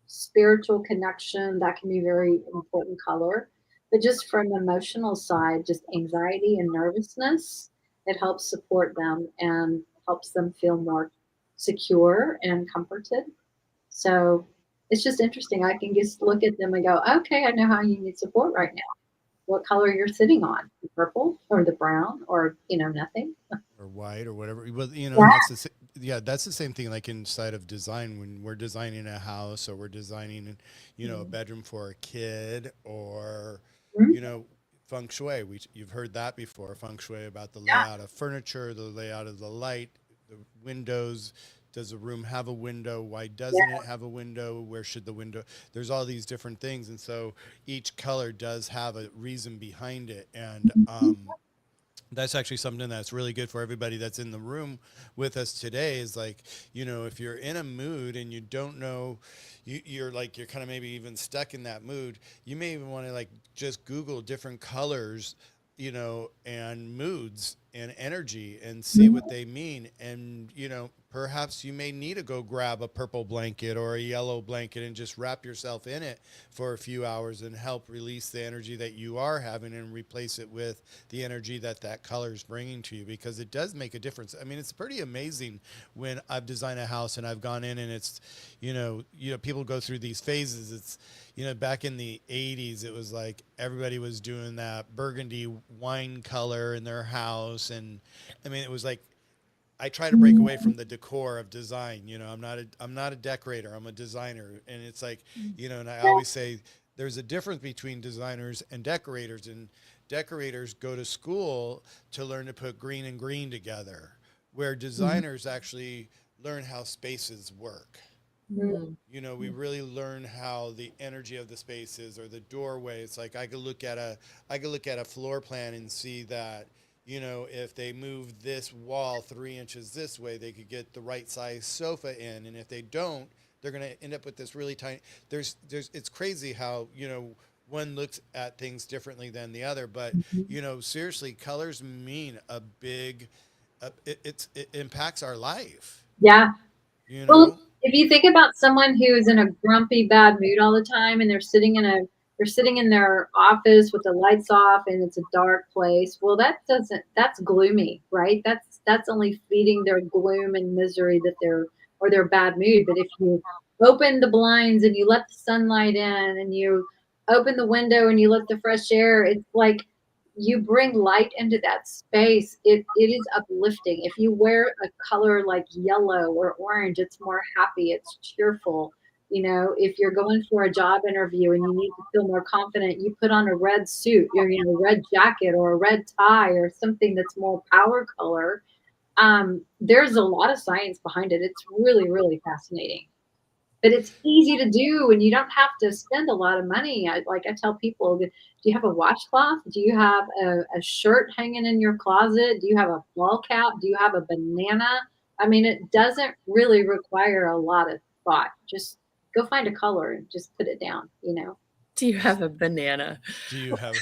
spiritual connection, that can be very important color. But just from emotional side, just anxiety and nervousness, it helps support them and helps them feel more secure and comforted. So it's just interesting. I can just look at them and go, okay, I know how you need support right now. What color you're sitting on, the purple or the brown, or nothing. Or white or whatever. Well, Yeah. that's the same thing like inside of design when we're designing a house or we're designing, a bedroom for a kid or, Mhm. feng shui. You've heard that before, feng shui about the Yeah. layout of furniture, the layout of the light, the windows. Does a room have a window? Why doesn't Yeah. it have a window? Where should the window? There's all these different things. And so each color does have a reason behind it. And, that's actually something that's really good for everybody that's in the room with us today is like, if you're in a mood and you don't know, you're kind of maybe even stuck in that mood, you may even want to like just Google different colors, and moods and energy and see what they mean. And, perhaps you may need to go grab a purple blanket or a yellow blanket and just wrap yourself in it for a few hours and help release the energy that you are having and replace it with the energy that color is bringing to you, because it does make a difference. I mean, it's pretty amazing when I've designed a house and I've gone in and it's, people go through these phases. It's, back in the 80s, it was like everybody was doing that burgundy wine color in their house. And I mean, it was like, I try to break away from the decor of design. I'm not a decorator. I'm a designer. And it's like, and I always say there's a difference between designers and decorators go to school to learn to put green and green together, where designers actually learn how spaces work. Mhm. We really learn how the energy of the spaces or the doorway. It's like I could look at a floor plan and see that, if they move this wall 3 inches this way, they could get the right size sofa in. And if they don't, they're going to end up with this really tiny, it's crazy how, one looks at things differently than the other. But, seriously, colors mean a big, it impacts our life, Yeah. you Well, know? if you think about someone who is in a grumpy, bad mood all the time, and they're sitting in their office with the lights off and it's a dark place. Well, that's gloomy, right? That's only feeding their gloom and misery or their bad mood. But if you open the blinds and you let the sunlight in and you open the window and you let the fresh air, it's like you bring light into that space. It is uplifting. If you wear a color like yellow or orange, it's more happy, it's cheerful. If you're going for a job interview and you need to feel more confident, you put on a red suit or red jacket or a red tie or something that's more power color. There's a lot of science behind it. It's really, really fascinating, but it's easy to do and you don't have to spend a lot of money. I tell people, do you have a washcloth? Do you have a shirt hanging in your closet? Do you have a ball cap? Do you have a banana? I mean, it doesn't really require a lot of thought. Just go find a color and just put it down. Do you have a banana? Do you have?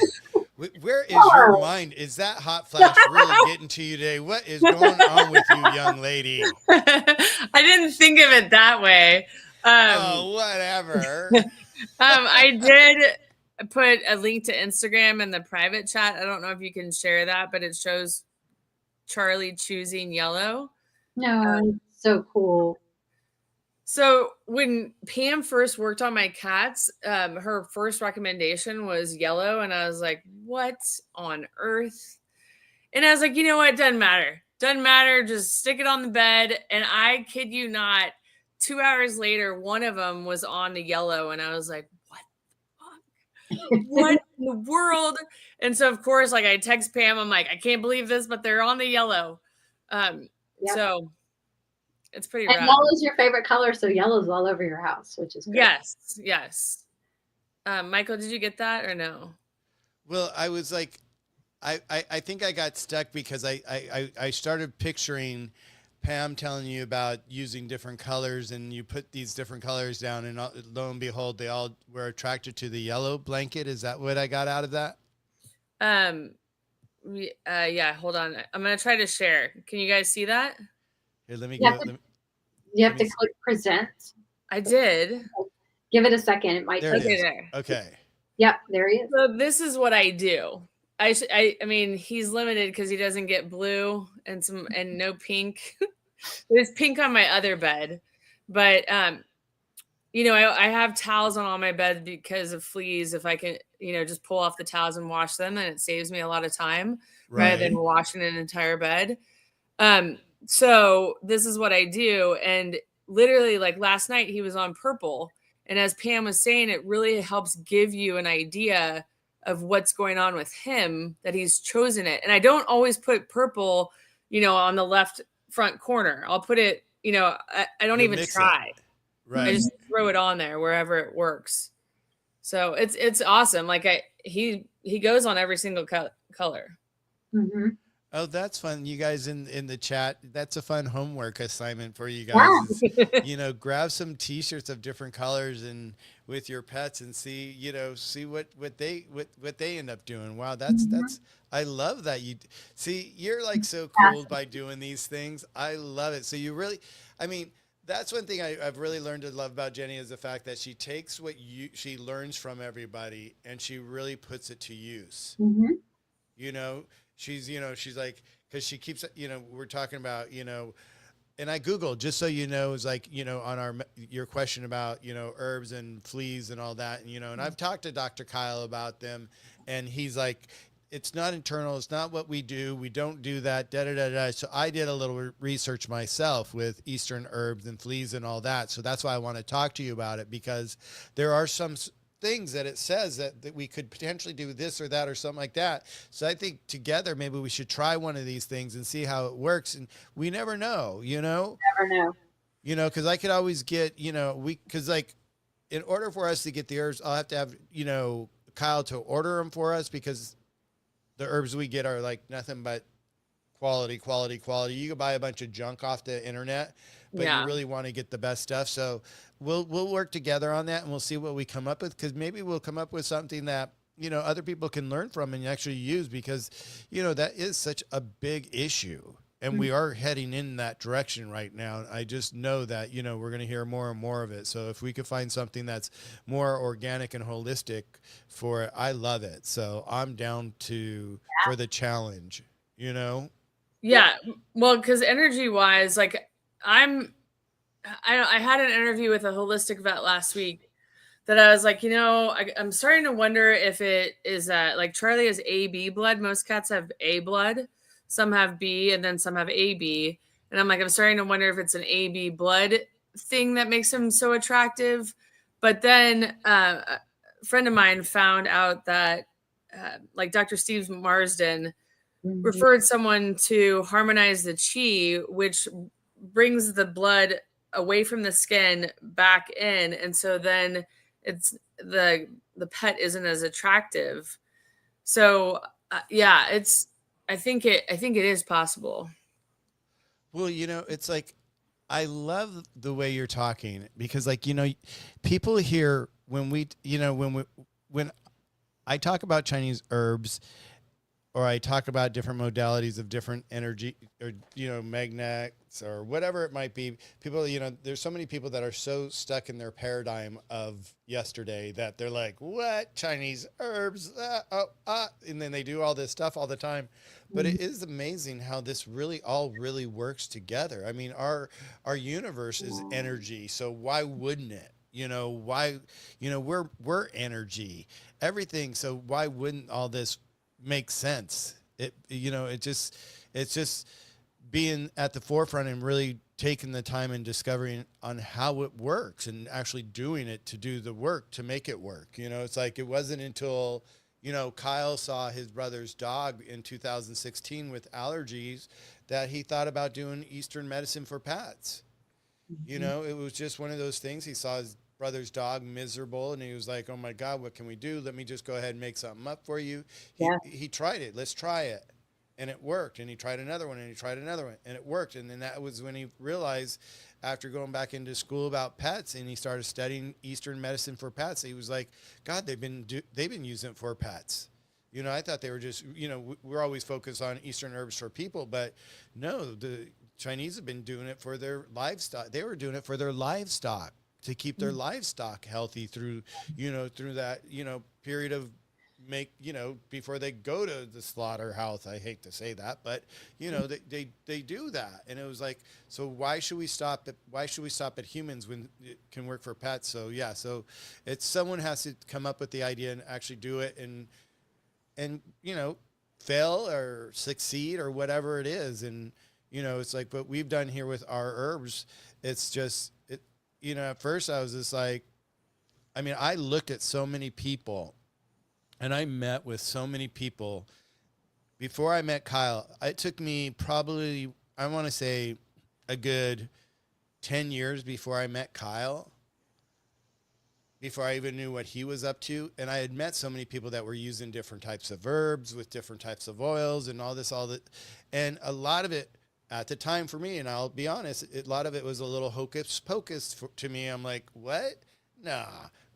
Where is your mind? Is that hot flash really getting to you today? What is going on with you, young lady? I didn't think of it that way. Oh, whatever. I did put a link to Instagram in the private chat. I don't know if you can share that, but it shows Charlie choosing yellow. No, so cool. So when Pam first worked on my cats, her first recommendation was yellow. And I was like, what on earth? And I was like, you know what? Doesn't matter. Doesn't matter. Just stick it on the bed. And I kid you not, 2 hours later, one of them was on the yellow. And I was like, what the fuck? What in the world? And so, of course, like I text Pam, I'm like, I can't believe this, but they're on the yellow. Yep. So It's pretty And rad. yellow's your favorite color, so yellow's all over your house, which is great. Yes. Michael, did you get that or no? Well, I was like, I think I got stuck because I started picturing Pam telling you about using different colors, and you put these different colors down, and lo and behold, they all were attracted to the yellow blanket. Is that what I got out of that? Um, yeah, hold on. I'm gonna try to share. Can you guys see that? Here, let me You go. have to, Let me, you let have me to click present. I did. Give it a second. It might there it take is. there. Okay. Yep, there he is. So this is what I do. I mean, he's limited because he doesn't get blue and no pink. There's pink on my other bed, but I have towels on all my bed because of fleas. If I can, just pull off the towels and wash them, then it saves me a lot of time rather than Right. washing an entire bed. So this is what I do. And literally, like last night, he was on purple. And as Pam was saying, it really helps give you an idea of what's going on with him, that he's chosen it. And I don't always put purple, on the left front corner. I'll put it, I don't You'll even mix it. try. I Right. just throw it on there wherever it works. So it's awesome. Like he goes on every single color. Mm-hmm. Oh, that's fun. You guys in the chat, that's a fun homework assignment for you Yeah. guys is, grab some t-shirts of different colors and with your pets and see what they end up doing. Wow, that's I love that you see you're like so cool by doing these things. I love it. So you really, I mean, that's one thing I've really learned to love about Jenny is the fact that she takes what she learns from everybody and she really puts it to use. Mm-hmm. You know, she's like, because she keeps, we're talking about, and I Googled just so is like, on your question about, herbs and fleas and all that. And I've talked to Dr. Kyle about them and he's like, it's not internal. It's not what we do. We don't do that. Da, da, da, da. So I did a little research myself with Eastern herbs and fleas and all that. So that's why I want to talk to you about it because there are some things that it says that we could potentially do this or that or something like that. So I think together maybe we should try one of these things and see how it works. And we never know, Never know. because I could always get, because like in order for us to get the herbs, I'll have to have, Kyle to order them for us because the herbs we get are like nothing but quality. You can buy a bunch of junk off the internet, but you really want to get the best stuff. So we'll work together on that and we'll see what we come up with because maybe we'll come up with something that other people can learn from and actually use because that is such a big issue and we are heading in that direction right now. I just know that we're going to hear more and more of it. So if we could find something that's more organic and holistic for it, I love it. So I'm down for the challenge. Yeah. Well, because energy wise, like I had an interview with a holistic vet last week that I was like, I'm starting to wonder if it is like Charlie has AB blood. Most cats have A blood. Some have B and then some have AB. And I'm starting to wonder if it's an AB blood thing that makes him so attractive. But then a friend of mine found out that like Dr. Steve Marsden referred someone to harmonize the chi, which brings the blood away from the skin back in, and so then it's the pet isn't as attractive. So it's I think it is possible. Well, it's like I love the way you're talking because like people here when I talk about Chinese herbs or I talk about different modalities of different energy or, magnets or whatever it might be. People, there's so many people that are so stuck in their paradigm of yesterday that they're like, what? Chinese herbs? And then they do all this stuff all the time. But it is amazing how this all really works together. I mean, our universe is energy. So why wouldn't it? We're energy, everything. So why wouldn't all this makes sense? It's just being at the forefront and really taking the time and discovering on how it works and actually doing it to do the work to make it work. It's like it wasn't until Kyle saw his brother's dog in 2016 with allergies that he thought about doing Eastern medicine for pets. You Mhm. know, it was just one of those things. He saw his brother's dog miserable, and he was like, "Oh my God, what can we do? Let me just go ahead and make something up for you." He Yeah. he tried it. Let's try it, and it worked. And he tried another one, and he tried another one, and it worked. And then that was when he realized, after going back into school about pets, and he started studying Eastern medicine for pets. He was like, "God, they've been using it for pets." You know, I thought they were just, we're always focused on Eastern herbs for people, but no, the Chinese have been doing it for their livestock. They were doing it for their livestock to keep their Mm. livestock healthy through, through that, period of before they go to the slaughterhouse. I hate to say that, but they do that. And it was like, so why should we stop at humans when it can work for pets? So yeah, so it's someone has to come up with the idea and actually do it, and fail or succeed or whatever it is. And it's like what we've done here with our herbs. It's just it at first I was just like, I mean, I looked at so many people and I met with so many people before I met Kyle. It took me probably, I want to say, a good 10 years before I met Kyle, before I even knew what he was up to. And I had met so many people that were using different types of herbs with different types of oils and all that. And a lot of it at the time for me, and I'll be honest, a lot of it was a little hocus pocus to me. I'm like, what? Nah,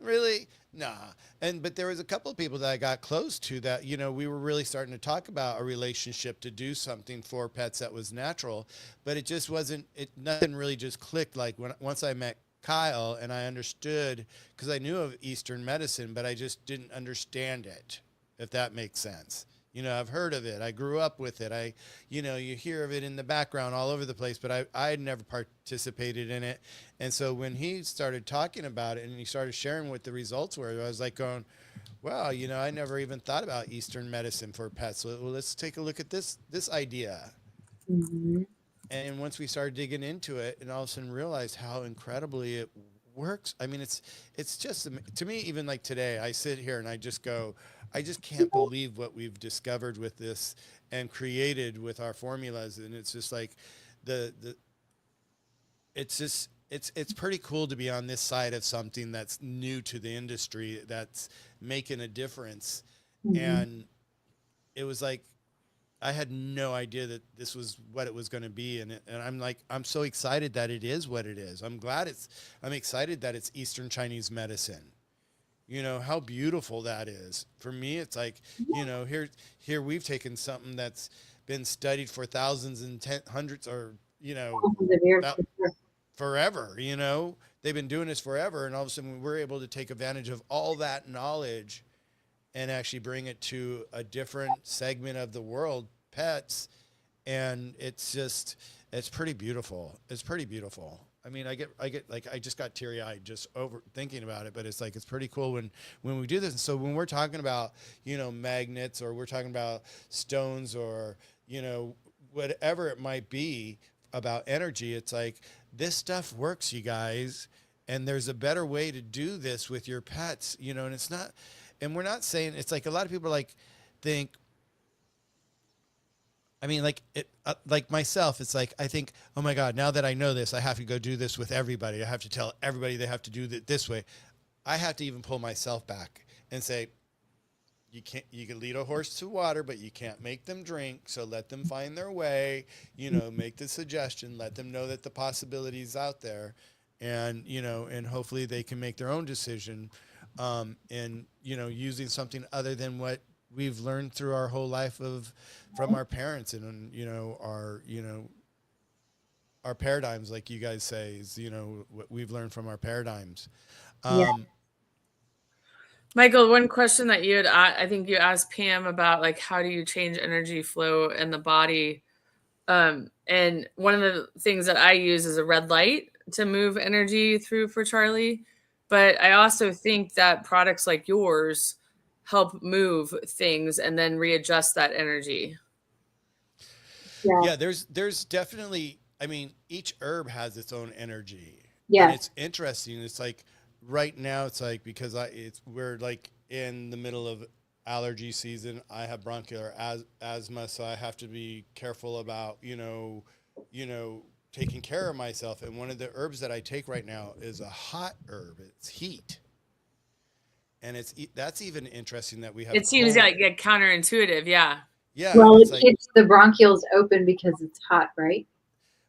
really? Nah. But there was a couple of people that I got close to that, we were really starting to talk about a relationship to do something for pets that was natural, but it just wasn't, nothing really just clicked. Like once I met Kyle and I understood, because I knew of Eastern medicine, but I just didn't understand it, if that makes sense. I've heard of it. I grew up with it. You hear of it in the background all over the place, but I had never participated in it. And so when he started talking about it and he started sharing what the results were, I was like going, wow, I never even thought about Eastern medicine for pets. So, well, let's take a look at this idea. Mhm. And once we started digging into it, and all of a sudden realized how incredibly it works. I mean, it's just, to me, even like today, I sit here and I just go, I just can't believe what we've discovered with this and created with our formulas. And it's just like the it's just it's pretty cool to be on this side of something that's new to the industry, that's making a difference. Mhm. And it was like, I had no idea that this was what it was going to be. And I'm like, I'm so excited that it is what it is. I'm excited that it's Eastern Chinese medicine. How beautiful that is. For me, it's like, here we've taken something that's been studied for thousands and hundreds, or, Thousands of years thou- for sure. forever. They've been doing this forever. And all of a sudden we're able to take advantage of all that knowledge and actually bring it to a different segment of the world, pets. And it's pretty beautiful. It's pretty beautiful. I mean, I get like, I just got teary eyed just over thinking about it, but it's like, it's pretty cool when we do this. And so when we're talking about, magnets, or we're talking about stones, or, whatever it might be about energy, it's like, this stuff works, you guys. And there's a better way to do this with your pets, and it's not, and we're not saying, it's like a lot of people like think, I mean, like like myself, it's like, I think, oh my God, now that I know this, I have to go do this with everybody. I have to tell everybody they have to do it this way. I have to even pull myself back and say, you can lead a horse to water, but you can't make them drink. So let them find their way, make the suggestion, let them know that the possibilities out there, and, and hopefully they can make their own decision. And, using something other than what we've learned through our whole life from our parents, and, our paradigms, like you guys say, is, what we've learned from our paradigms. Yeah. Um, Michael, one question that I think you asked Pam about, like, how do you change energy flow in the body? And one of the things that I use is a red light to move energy through for Charlie. But I also think that products like yours help move things and then readjust that energy. Yeah. Yeah, there's definitely, I mean, each herb has its own energy. And Yes. it's interesting. It's like right now, it's like, because we're like in the middle of allergy season. I have bronchial asthma, so I have to be careful about, you know, taking care of myself. And one of the herbs that I take right now is a hot herb. It's heat. And that's even interesting that we have It seems cold. like counterintuitive. Yeah. Yeah. Well, It's it like, keeps the bronchioles open because it's hot, right?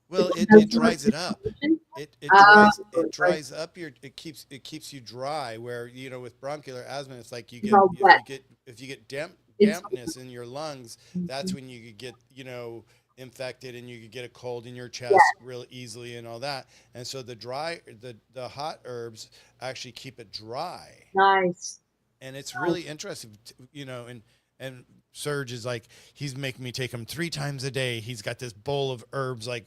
well, It it has so much dries it up. circulation. It Oh, dries up it keeps you dry, where, with bronchial asthma, it's like it's all wet. if you get It's dampness in your lungs, that's when you could get, infected, and you could get a cold in your yeah, chest real easily and all that. And so the hot herbs actually keep it dry. nice. And it's really interesting, and Serge is like, he's making me take them 3 times a day. He's got this bowl of herbs, like,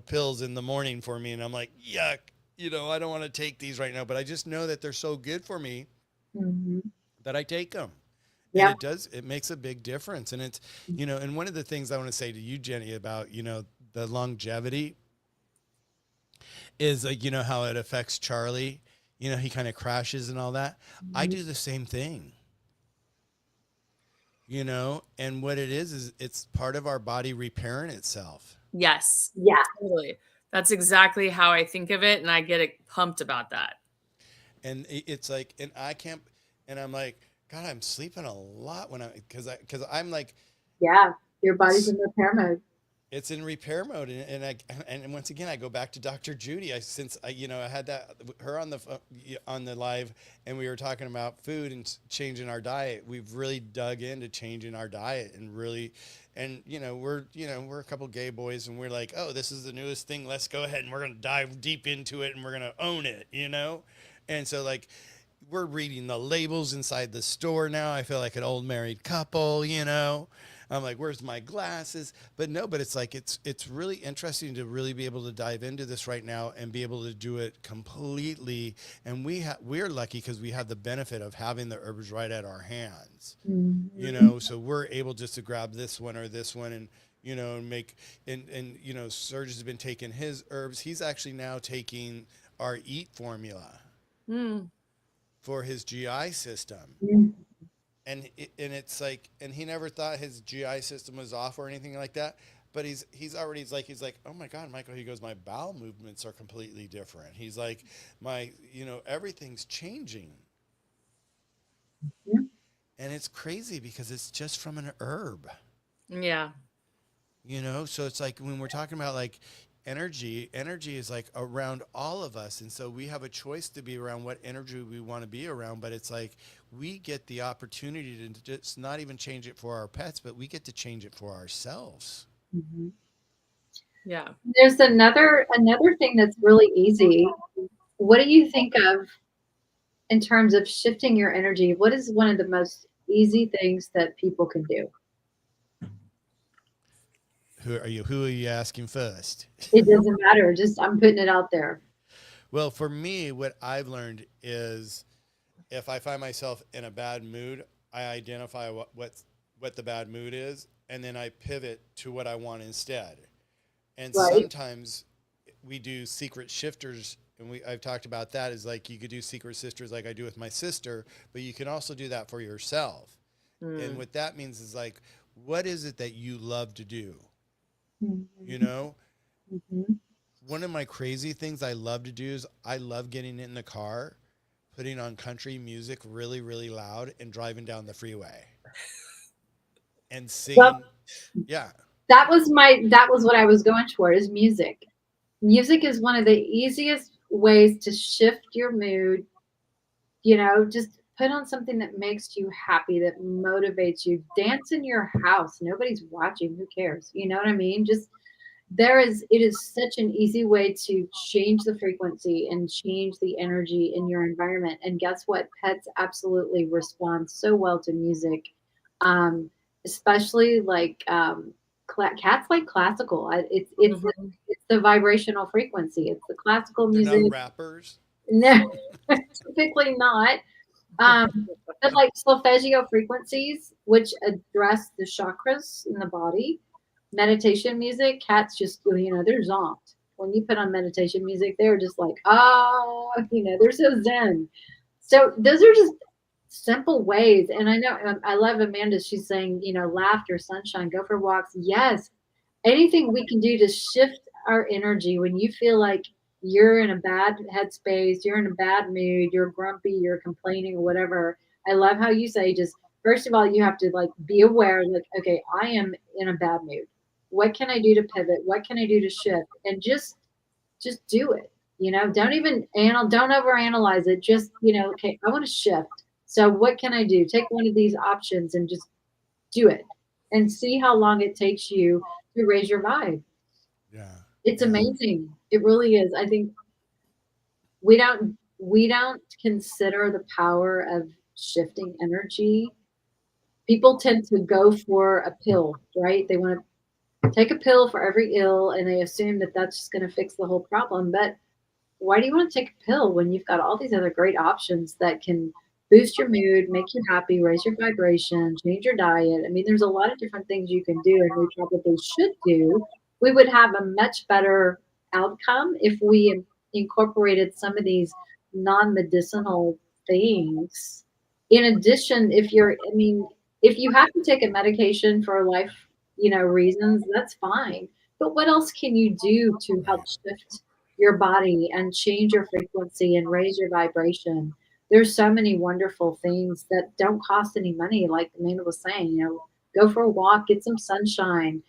pills in the morning for me. And I'm like, yuck, I don't want to take these right now, but I just know that they're so good for me Mm-hmm. that I take them. Yeah. And it makes a big difference. And it's, and one of the things I want to say to you, Jenny, about, the longevity is, like, how it affects Charlie. He kind of crashes and all that. I do the same thing. And what it is it's part of our body repairing itself. Yes. Yeah. Totally. That's exactly how I think of it. And I get pumped about that. And it's like, and I can't, and I'm like, God, I'm sleeping a lot because I'm like, Yeah. Your body's in repair mode. it's in repair mode. And once again, I go back to Dr. Judy. I had her on the live, and we were talking about food and changing our diet. We've really dug into changing our diet and really, and we're a couple gay boys, and we're like, oh, this is the newest thing. Let's go ahead and we're going to dive deep into it, and we're going to own it, And so, like, we're reading the labels inside the store now. I feel like an old married couple, I'm like, where's my glasses? But it's like, it's really interesting to really be able to dive into this right now and be able to do it completely. And we're lucky because we have the benefit of having the herbs right at our hands, Mm-hmm. so we're able just to grab this one or this one and, and make, and Serge has been taking his herbs. He's actually now taking our EAT formula for his GI system. Mm-hmm. And it's like, and he never thought his GI system was off or anything like that. But he's like, oh my God, Michael, he goes, my bowel movements are completely different. He's like, everything's changing. Yeah. And it's crazy because it's just from an herb. Yeah. So it's like, when we're talking about, like, energy is like around all of us. And so we have a choice to be around what energy we want to be around. But it's like, we get the opportunity to just not even change it for our pets, but we get to change it for ourselves. Mm-hmm. Yeah. There's another thing that's really easy. What do you think of in terms of shifting your energy? What is one of the most easy things that people can do? Who are you asking first? It doesn't matter. Just I'm putting it out there. Well, for me, what I've learned is, if I find myself in a bad mood, I identify what the bad mood is, and then I pivot to what I want instead. And Right. sometimes we do secret shifters, and I've talked about that, is like, you could do secret shifters like I do with my sister, but you can also do that for yourself. And what that means is, like, what is it that you love to do? Mm-hmm. One of my crazy things I love to do is I love getting in the car, putting on country music really, really loud, and driving down the freeway and singing. Well, yeah. That was what I was going toward, is music. Music is one of the easiest ways to shift your mood. Just put on something that makes you happy, that motivates you. Dance in your house. Nobody's watching. Who cares? You know what I mean? It is such an easy way to change the frequency and change the energy in your environment. And guess what? Pets absolutely respond so well to music, especially like cats like classical. It's the vibrational frequency. It's the classical They're music. not rappers. No, typically not. But like solfeggio frequencies, which address the chakras in the body. Meditation music, cats just, they're zonked. When you put on meditation music, they're just like, they're so zen. So those are just simple ways. And I know, I love Amanda. She's saying, laughter, sunshine, go for walks. Yes. Anything we can do to shift our energy when you feel like you're in a bad headspace, you're in a bad mood, you're grumpy, you're complaining, or whatever. I love how you say just first of all, you have to like be aware, like, okay, I am in a bad mood. What can I do to pivot? What can I do to shift? And just do it. Don't even don't overanalyze it. Just, okay, I want to shift. So what can I do? Take one of these options and just do it and see how long it takes you to raise your vibe. Yeah. It's Yeah. amazing. It really is. I think we don't consider the power of shifting energy. People tend to go for a pill, right? They want to take a pill for every ill and they assume that that's just going to fix the whole problem. But why do you want to take a pill when you've got all these other great options that can boost your mood, make you happy, raise your vibration, change your diet? I mean, there's a lot of different things you can do and we probably should do. We would have a much better outcome if we incorporated some of these non-medicinal things. In addition, if you have to take a medication for life, reasons, that's fine. But what else can you do to help Right. shift your body and change your frequency and raise your vibration? There's so many wonderful things that don't cost any money, like Amanda was saying. Go for a walk, get some sunshine.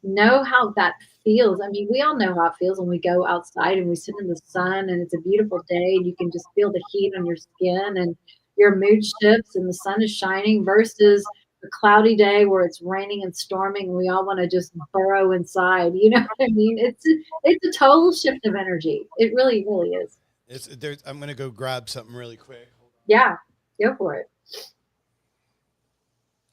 Know how that feels. I mean, we all know how it feels when we go outside and we sit in the sun and it's a beautiful day and you can just feel the heat on your skin and your mood shifts and the sun is shining versus a cloudy day where it's raining and storming and we all want to just burrow inside. You know what I mean? It's a total shift of energy. It really, really is. I'm gonna go grab something really quick. Yeah, go for it.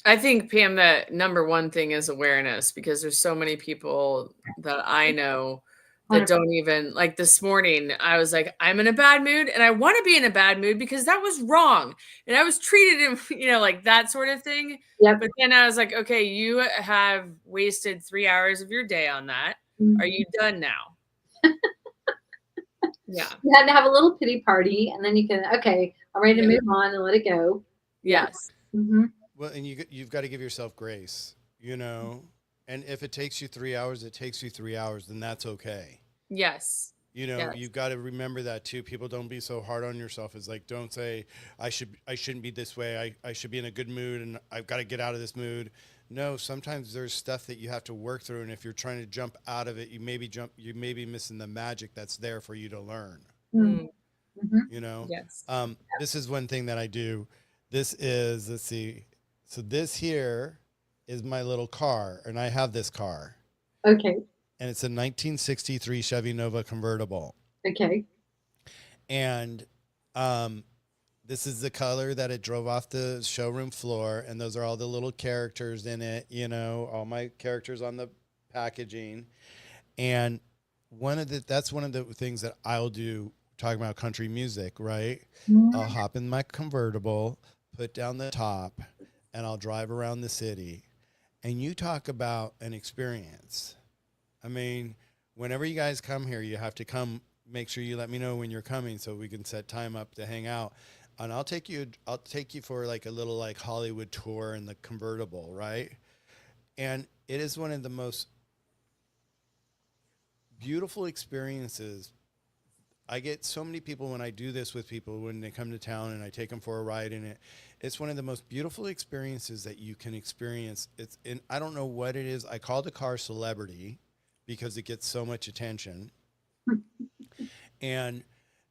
I think, Pam, that number one thing is awareness, because there's so many people that I know that 100%. don't even, like this morning, I was like, I'm in a bad mood and I want to be in a bad mood because that was wrong. And I was treated in, like that sort of thing. Yep. But then I was like, okay, you have wasted 3 hours of your day on that. Are you done now? Yeah. You had to have a little pity party and then you can, okay, I'm ready to Yeah. move on and let it go. Yeah. Yes. Hmm. Well, and you've got to give yourself grace, and if it takes you 3 hours, it takes you 3 hours, then that's okay. Yes. Yes. You've got to remember that too. People, don't be so hard on yourself. It's like, don't say I shouldn't be this way. I should be in a good mood and I've got to get out of this mood. No, sometimes there's stuff that you have to work through, and if you're trying to jump out of it, you may be missing the magic that's there for you to learn. Mm. Yes. This is one thing that I do. This is, let's see. So this here is my little car, and I have this car, Okay. and it's a 1963 Chevy Nova convertible. Okay. And this is the color that it drove off the showroom floor, and those are all the little characters in it, all my characters on the packaging. And that's one of the things that I'll do, talking about country music, right? I'll hop in my convertible, put down the top, and I'll drive around the city. And you talk about an experience. I mean, whenever you guys come here, you have to come. Make sure you let me know when you're coming so we can set time up to hang out. And I'll take you for like a little like Hollywood tour in the convertible, right? And it is one of the most beautiful experiences. I get so many people when I do this with people when they come to town and I take them for a ride in it. It's one of the most beautiful experiences that you can experience. And I don't know what it is. I call the car celebrity because it gets so much attention. And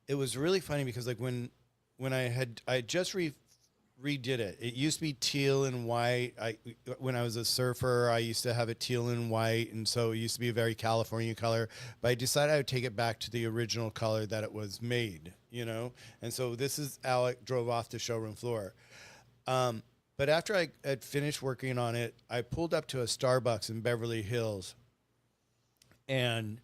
it was really funny because like when I just redid it. It used to be teal and white. When I was a surfer, I used to have it teal and white, and so it used to be a very California color. But I decided I would take it back to the original color that it was made, And so this is how it drove off the showroom floor. But after I had finished working on it, I pulled up to a Starbucks in Beverly Hills, and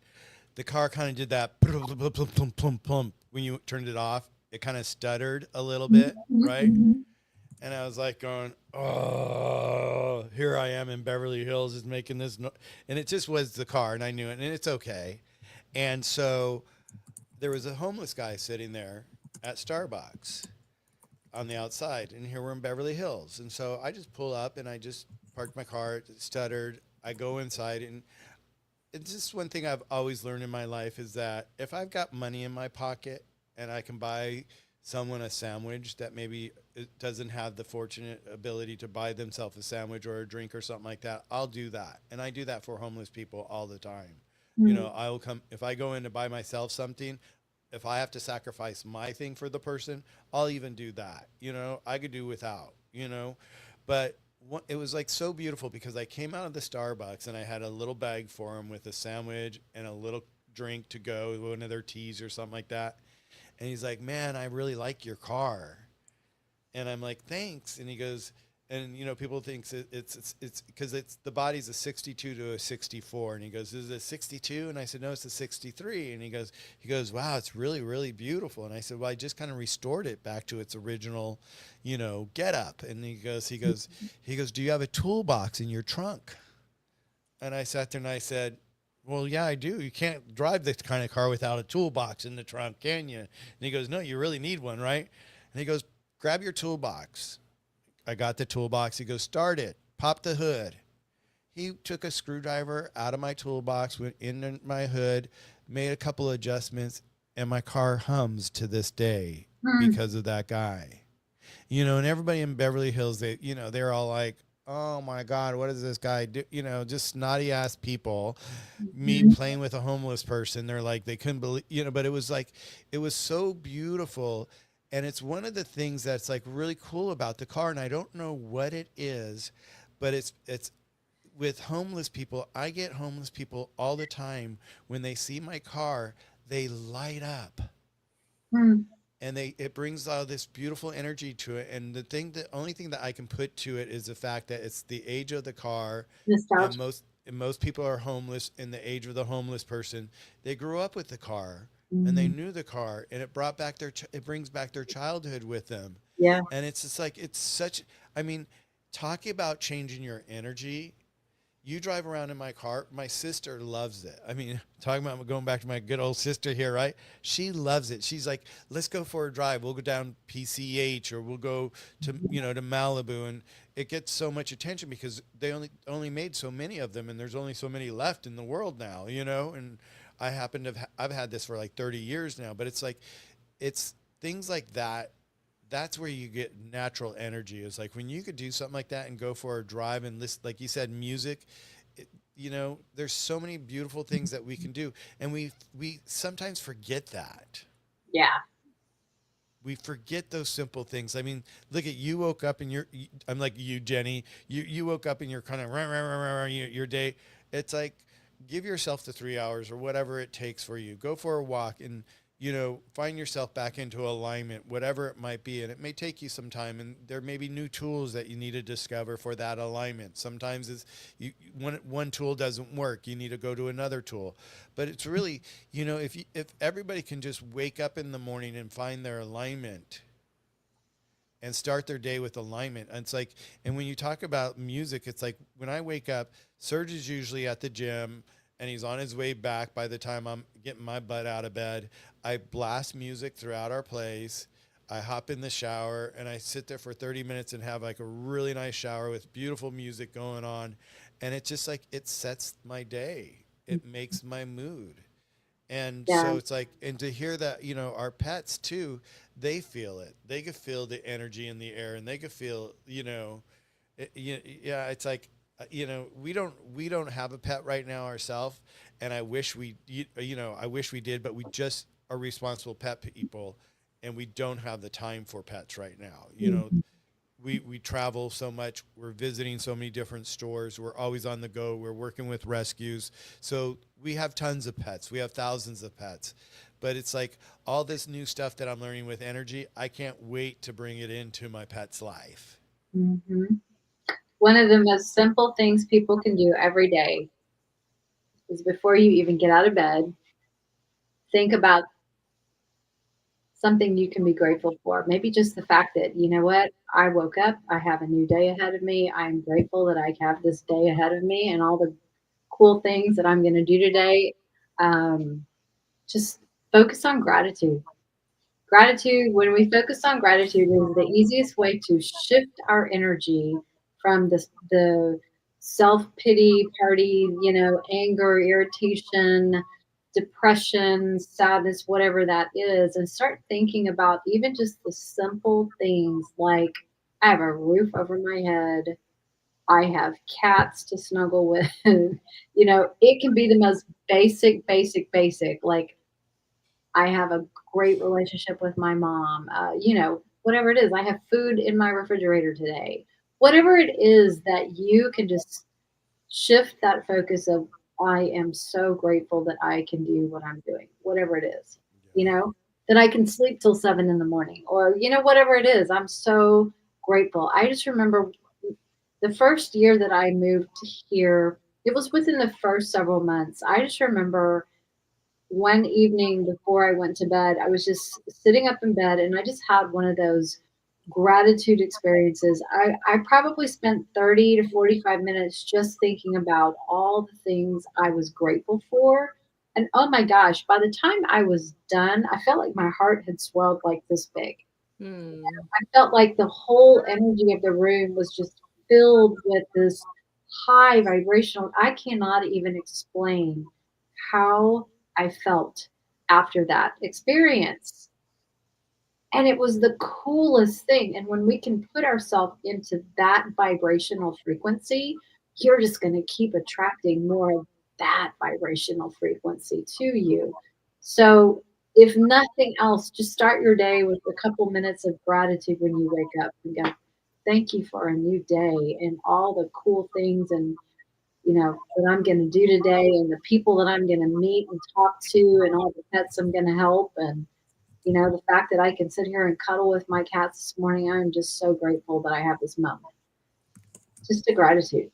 the car kind of did that when you turned it off. It kind of stuttered a little bit, right? And I was like going, oh, here I am in Beverly Hills is making this. And it just was the car, and I knew it, and it's okay. And so there was a homeless guy sitting there at Starbucks on the outside, and here we're in Beverly Hills. And so I just pull up, and I just parked my car. It stuttered. I go inside, and it's just one thing I've always learned in my life is that if I've got money in my pocket and I can buy someone a sandwich that maybe it doesn't have the fortunate ability to buy themselves a sandwich or a drink or something like that, I'll do that. And I do that for homeless people all the time. You know, Mm. I will come if I go in to buy myself something, if I have to sacrifice my thing for the person, I'll even do that. You know, I could do without, but it was like so beautiful because I came out of the Starbucks and I had a little bag for him with a sandwich and a little drink to go, one of their teas or something like that. And he's like, "Man, I really like your car." And I'm like, "Thanks." And he goes, and people think it's because it's the body's a 62 to a 64. And he goes, "Is it a 62?" And I said, "No, it's a 63." And he goes, "Wow, it's really, really beautiful." And I said, "Well, I just kind of restored it back to its original, get up." And he goes, "Do you have a toolbox in your trunk?" And I sat there and I said, "Well, yeah, I do. You can't drive this kind of car without a toolbox in the trunk, can you?" And he goes, "No, you really need one, right?" And he goes, "Grab your toolbox." I got the toolbox. He goes, "Start it. Pop the hood." He took a screwdriver out of my toolbox, went in my hood, made a couple of adjustments, and my car hums to this day Mm. because of that guy. And everybody in Beverly Hills, they're all like, "Oh my God, what does this guy do?" Just snotty ass people. Me Mhm. playing with a homeless person, they're like, they couldn't believe, but it was like, it was so beautiful. And it's one of the things that's like really cool about the car. And I don't know what it is, but it's with homeless people. I get homeless people all the time when they see my car, they light up Mm. and it brings all this beautiful energy to it. And the only thing that I can put to it is the fact that it's the age of the car, and Nostalgia. most people are homeless in the age of the homeless person. They grew up with the car and they Mm. knew the car, and it brings back their childhood with them. Yeah. And it's just like it's such. I mean, talking about changing your energy, you drive around in my car. My sister loves it. I mean, talking about going back to my good old sister here, right? She loves it. She's like, "Let's go for a drive. We'll go down PCH or we'll go to Malibu." And it gets so much attention because they only made so many of them, and there's only so many left in the world now. And I happen to I've had this for like 30 years now, but it's like it's things like that. That's where you get natural energy. Is like when you could do something like that and go for a drive and listen, like you said, music. it, there's so many beautiful things that we can do, and we sometimes forget that. Yeah. We forget those simple things. I mean, look at you woke up and I'm like you, Jenny. You woke up and you're kind of your day. It's like give yourself the 3 hours or whatever it takes for you. Go for a walk and find yourself back into alignment, whatever it might be. And it may take you some time, and there may be new tools that you need to discover for that alignment. Sometimes one tool doesn't work, you need to go to another tool. But it's really, if everybody can just wake up in the morning and find their alignment and start their day with alignment. And it's like, and when you talk about music, it's like when I wake up, Serge is usually at the gym and he's on his way back by the time I'm getting my butt out of bed. I blast music throughout our place. I hop in the shower and I sit there for 30 minutes and have like a really nice shower with beautiful music going on. And it's just like, it sets my day. It makes my mood. And Yeah. so it's like, and to hear that, our pets too, they feel it. They could feel the energy in the air, and they could feel, yeah. It's like, we don't have a pet right now ourselves, and I wish I wish we did, but we just are responsible pet people, and we don't have the time for pets right now. Mhm. We travel so much, we're visiting so many different stores, we're always on the go, we're working with rescues, so we have tons of pets, we have thousands of pets. But it's like all this new stuff that I'm learning with energy, I can't wait to bring it into my pet's life. Mhm. One of the most simple things people can do every day is before you even get out of bed, think about something you can be grateful for. Maybe just the fact that, you know what, I woke up, I have a new day ahead of me. I'm grateful that I have this day ahead of me and all the cool things that I'm going to do today. Um, just focus on gratitude. Gratitude, when we focus on gratitude, is the easiest way to shift our energy from the self-pity party, anger, irritation, depression, sadness, whatever that is, and start thinking about even just the simple things like I have a roof over my head, I have cats to snuggle with. It can be the most basic, basic, basic. Like I have a great relationship with my mom. Whatever it is, I have food in my refrigerator today. Whatever it is that you can just shift that focus of, I am so grateful that I can do what I'm doing, whatever it is, Yeah. that I can sleep till 7 in the morning, or, whatever it is. I'm so grateful. I just remember the first year that I moved here, it was within the first several months. I just remember one evening before I went to bed, I was just sitting up in bed and I just had one of those gratitude experiences. I probably spent 30 to 45 minutes just thinking about all the things I was grateful for. And oh my gosh, by the time I was done, I felt like my heart had swelled like this big. Hmm. I felt like the whole energy of the room was just filled with this high vibrational. I cannot even explain how I felt after that experience. And it was the coolest thing. And when we can put ourselves into that vibrational frequency, you're just going to keep attracting more of that vibrational frequency to you. So, if nothing else, just start your day with a couple minutes of gratitude when you wake up and go, thank you for a new day and all the cool things and that I'm going to do today and the people that I'm going to meet and talk to and all the pets I'm going to help. And the fact that I can sit here and cuddle with my cats this morning, I'm just so grateful that I have this moment. Just a gratitude.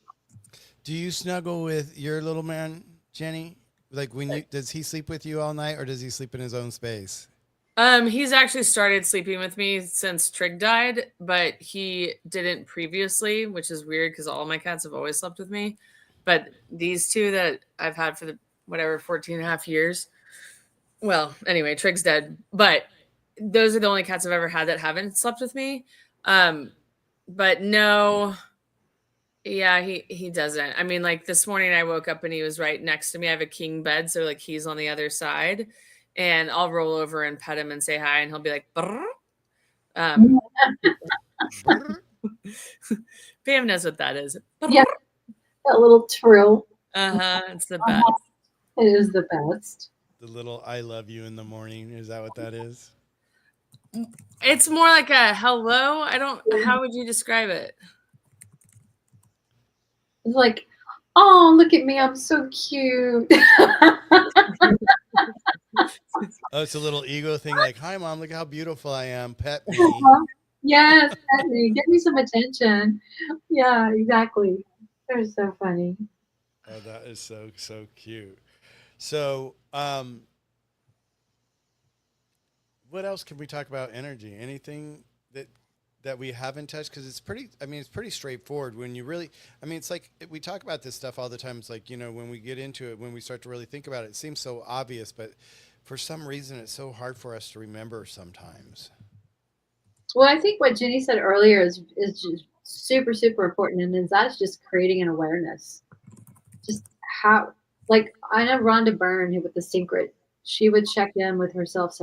Do you snuggle with your little man, Jenny? Like does he sleep with you all night or does he sleep in his own space? He's actually started sleeping with me since Trig died, but he didn't previously, which is weird because all my cats have always slept with me. But these two that I've had for the whatever 14 and a half years. Well, anyway, Trig's dead, but those are the only cats I've ever had that haven't slept with me. Um, but no, yeah, he doesn't. I mean, like this morning I woke up and he was right next to me. I have a king bed, so like he's on the other side, and I'll roll over and pet him and say hi, and he'll be like, "Brr." Um, Brr. Pam knows what that is. Yeah, that little trill. Uh-huh, it's the best. It is the best. The little I love you in the morning. Is that what that is? It's more like a hello. I don't. How would you describe it? It's like, oh, look at me. I'm so cute. Oh, it's a little ego thing like, hi, mom, look how beautiful I am. Pet me. Yes, Henry, give me some attention. Yeah, exactly. They're so funny. Oh, that is so, so cute. So, what else can we talk about energy? Anything that we haven't touched? Because it's pretty. I mean, it's pretty straightforward. When you really, I mean, it's like we talk about this stuff all the time. It's like when we get into it, when we start to really think about it, it seems so obvious, but for some reason, it's so hard for us to remember sometimes. Well, I think what Jenny said earlier is just super, super important, and is that's just creating an awareness. Just how, like, I know Rhonda Byrne, who with The Secret, she would check in with herself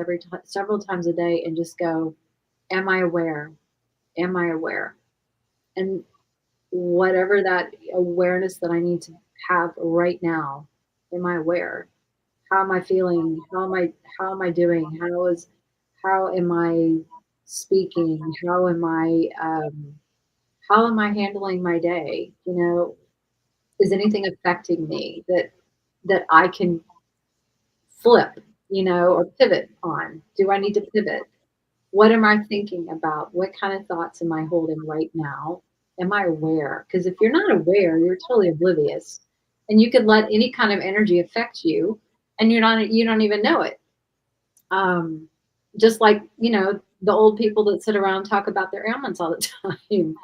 several times a day and just go, am I aware? Am I aware? And whatever that awareness that I need to have right now, am I aware? How am I feeling? How am I doing? How am I speaking? How am I handling my day? Is anything affecting me that I can flip, or pivot on? Do I need to pivot? What am I thinking about? What kind of thoughts am I holding right now? Am I aware? Because if you're not aware, you're totally oblivious. And you could let any kind of energy affect you and you don't even know it. Um, just like, the old people that sit around and talk about their ailments all the time.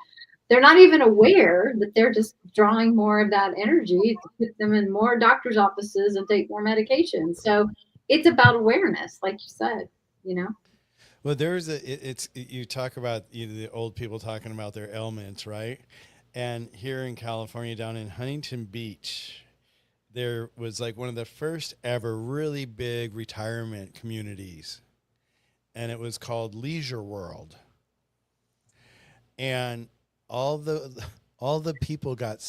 They're not even aware that they're just drawing more of that energy to put them in more doctor's offices and take more medication. So it's about awareness, like you said, you know? Well, there's you talk about the old people talking about their ailments, right? And here in California, down in Huntington Beach, there was like one of the first ever really big retirement communities, and it was called Leisure World. And all the all the people got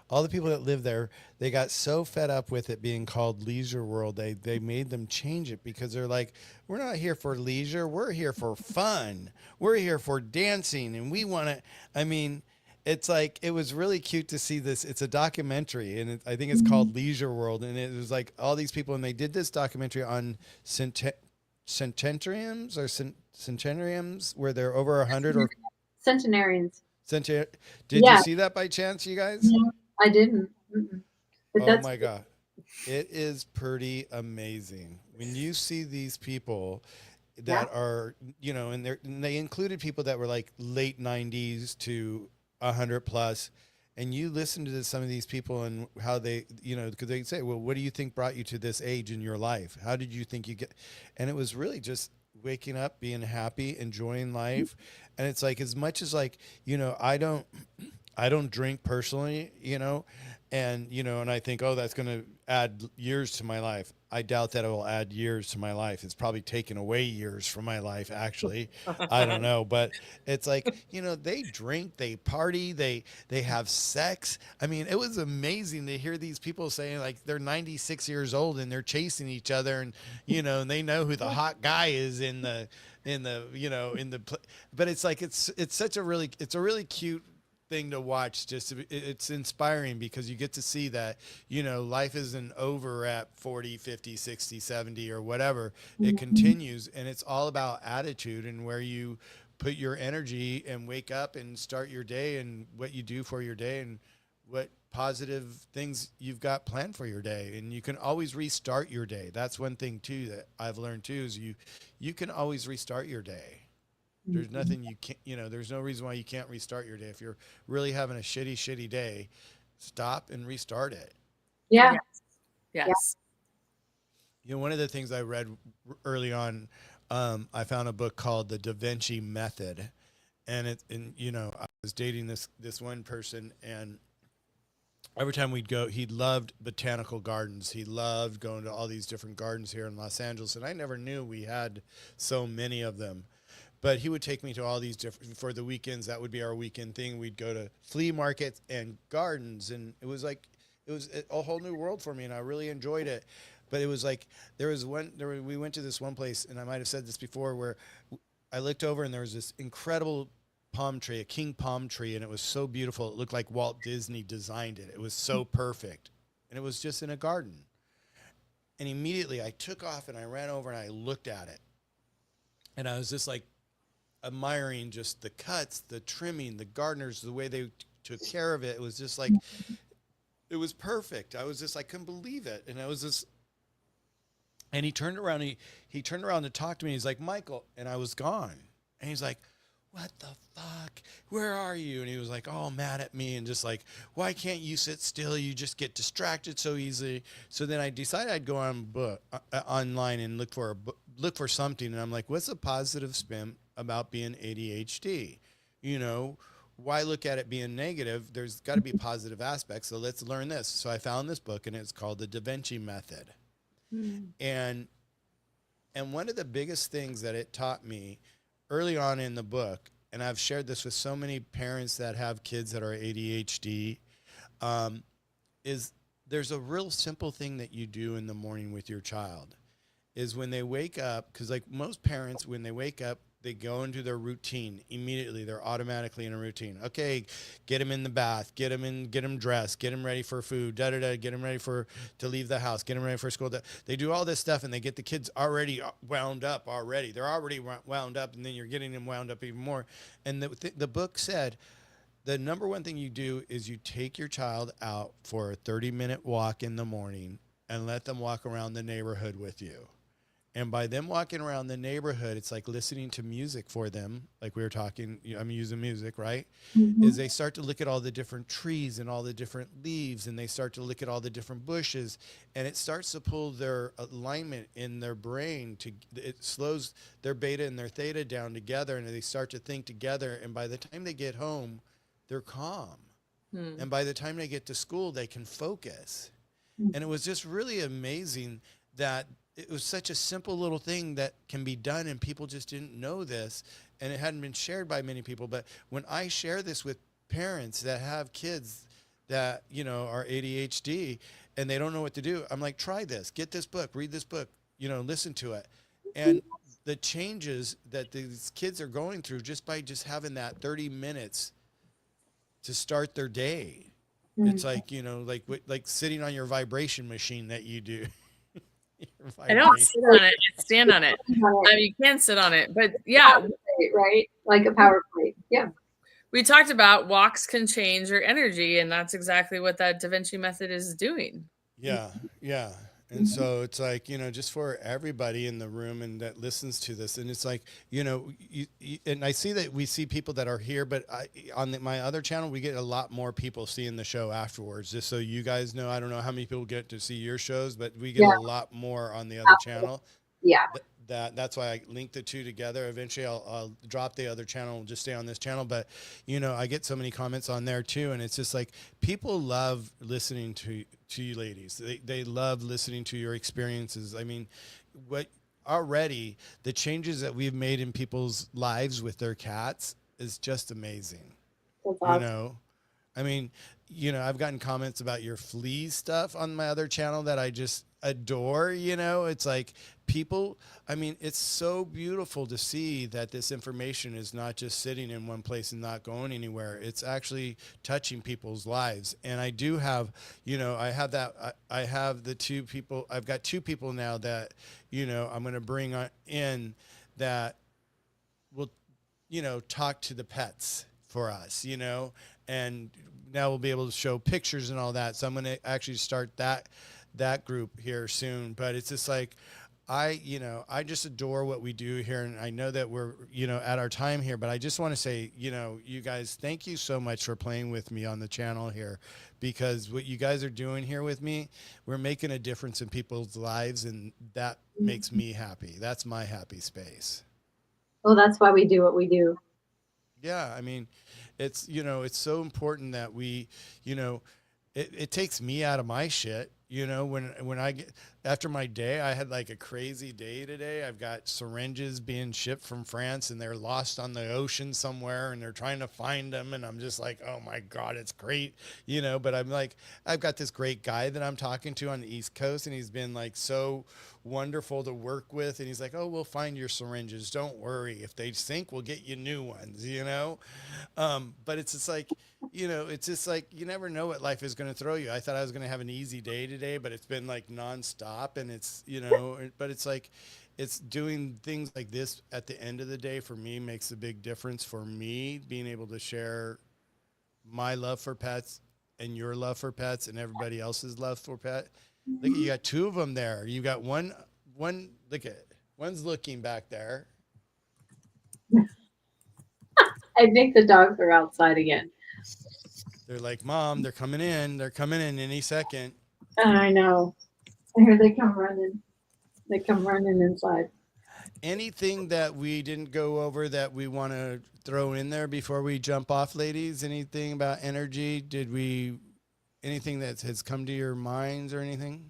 all the people that lived there, they got so fed up with it being called Leisure World, they made them change it because they're like, we're not here for leisure, we're here for fun, we're here for dancing, and we want to. I mean, it's like it was really cute to see this. It's a documentary, and I think it's called Leisure World, and it was like all these people, and they did this documentary on centenarians or centenarians where they're over 100 or Centenarians. centenarian. Did you Yeah. see that by chance, you guys? No, I didn't. Mm-mm. But Oh that's my God. It is pretty amazing when you see these people that are, you know, and they included people that were like late 90s to 100 plus, and you listen to some of these people and how they, you know, because they say, well, what do you think brought you to this age in your life? How did you think you get? And it was really just waking up, being happy, enjoying life. And it's like, as much as like, you know, I don't drink personally, you know, and you know, and I think, oh, that's going to add years to my life. I doubt that it will add years to my life. It's probably taken away years from my life, actually. I don't know, but it's like, you know, they drink, they party, they have sex. I mean, it was amazing to hear these people saying like they're 96 years old and they're chasing each other, and you know, and they know who the hot guy is in the you know in the but it's like it's such a really it's a really cute thing to watch. Just it's inspiring because you get to see that, you know, life isn't over at 40, 50, 60, 70 or whatever. It continues, and it's all about attitude and where you put your energy and wake up and start your day and what you do for your day and what positive things you've got planned for your day. And you can always restart your day. That's one thing too that I've learned too, is you can always restart your day. There's nothing you can't, you know, there's no reason why you can't restart your day. If you're really having a shitty day, stop and restart it. yeah. Yes. You know, one of the things I read early on, I found a book called The Da Vinci Method. And you know, I was dating this one person, and every time we'd go, he loved botanical gardens. He loved going to all these different gardens here in Los Angeles. And I never knew we had so many of them. But he would take me to all these different, for the weekends, that would be our weekend thing. We'd go to flea markets and gardens. And it was like, it was a whole new world for me. And I really enjoyed it. But it was like, we went to this one place, and I might have said this before, where I looked over and there was this incredible palm tree, a king palm tree. And it was so beautiful. It looked like Walt Disney designed it. It was so perfect. And it was just in a garden. And immediately I took off and I ran over and I looked at it. And I was just like, admiring just the cuts, the trimming, the gardeners, the way they took care of it. It was just like, it was perfect. I was just, I couldn't believe it. And I was just, and he turned around, he turned around to talk to me. He's like, Michael, and I was gone. And he's like, what the fuck? Where are you? And he was like, oh, mad at me. And just like, why can't you sit still? You just get distracted so easily. So then I decided I'd go online and look for something. And I'm like, what's a positive spin about being ADHD? You know, why look at it being negative? There's got to be positive aspects. So let's learn this. So I found this book, and it's called The Da Vinci Method. And one of the biggest things that it taught me early on in the book, and I've shared this with so many parents that have kids that are ADHD, is there's a real simple thing that you do in the morning with your child. Is when they wake up, because like most parents, when they wake up, they go into their routine immediately. They're automatically in a routine. Okay, get them in the bath, get them dressed, get them ready for food, get them ready to leave the house, get them ready for school. They do all this stuff, and they get the kids already wound up already. They're already wound up, and then you're getting them wound up even more. And the book said the number one thing you do is you take your child out for a 30-minute walk in the morning and let them walk around the neighborhood with you. And by them walking around the neighborhood, it's like listening to music for them. Like we were talking, I'm using music, right? Is they start to look at all the different trees and all the different leaves, and they start to look at all the different bushes, and it starts to pull their alignment in their brain. It slows their beta and their theta down together, and they start to think together. And by the time they get home, they're calm. Hmm. And by the time they get to school, they can focus. Mhm. And it was just really amazing that it was such a simple little thing that can be done, and people just didn't know this, and it hadn't been shared by many people. But when I share this with parents that have kids that, you know, are ADHD and they don't know what to do, I'm like, try this, get this book, read this book, you know, listen to it. And the changes that these kids are going through just by just having that 30 minutes to start their day. It's like, you know, like sitting on your vibration machine that you do. Your I don't vibration. sit on it. I stand on it. You can sit on it, but yeah, Power plate, right? Like a power plate. Yeah. we talked about walks can change your energy, and that's exactly what that Da Vinci method is doing. Yeah, yeah. And Mhm. so it's like, you know, just for everybody in the room and that listens to this. And it's like, you know, and I see that we see people that are here, but on my other channel, we get a lot more people seeing the show afterwards. Just so you guys know, I don't know how many people get to see your shows, but we get Yeah. a lot more on the other channel. Yeah. That's why I linked the two together. Eventually I'll drop the other channel and just stay on this channel. But, you know, I get so many comments on there too. And it's just like, people love listening to you ladies. They love listening to your experiences. I mean, what already the changes that we've made in people's lives with their cats is just amazing. That's You awesome. know, I mean, you know, I've gotten comments about your flea stuff on my other channel that I just adore. You know, it's like people, I mean, it's so beautiful to see that this information is not just sitting in one place and not going anywhere. It's actually touching people's lives. And I do have, you know, I have that, I have the two people, I've got two people now that, you know, I'm going to bring in that will, you know, talk to the pets for us, you know, and now we'll be able to show pictures and all that. So I'm going to actually start that group here soon. But it's just like, you know, I just adore what we do here. And I know that we're, you know, at our time here, but I just want to say, you know, you guys, thank you so much for playing with me on the channel here, because what you guys are doing here with me, we're making a difference in people's lives. And that makes me happy. That's my happy space. Well, that's why we do what we do. Yeah, I mean, it's, you know, it's so important that we, you know, it takes me out of my shit. You know, when I get after my day, I had like a crazy day today. I've got syringes being shipped from France and they're lost on the ocean somewhere and they're trying to find them. And I'm just like, oh my God, it's great. You know, but I'm like, I've got this great guy that I'm talking to on the East Coast and he's been like so wonderful to work with. And he's like, oh, we'll find your syringes. Don't worry. If they sink, we'll get you new ones, you know? But it's just like, you know, it's just like you never know what life is going to throw you. I thought I was going to have an easy day today, but it's been like nonstop, and it's, you know, but it's like it's doing things like this at the end of the day for me makes a big difference for me being able to share my love for pets and your love for pets and everybody else's love for pet. Look at, you got two of them there. You got one. Look at one's looking back there. I think the dogs are outside again. They're like, Mom, they're coming in. They're coming in any second. I know. Here they come running. They come running inside. Anything that we didn't go over that we want to throw in there before we jump off, ladies? Anything about energy? Anything that has come to your minds or anything?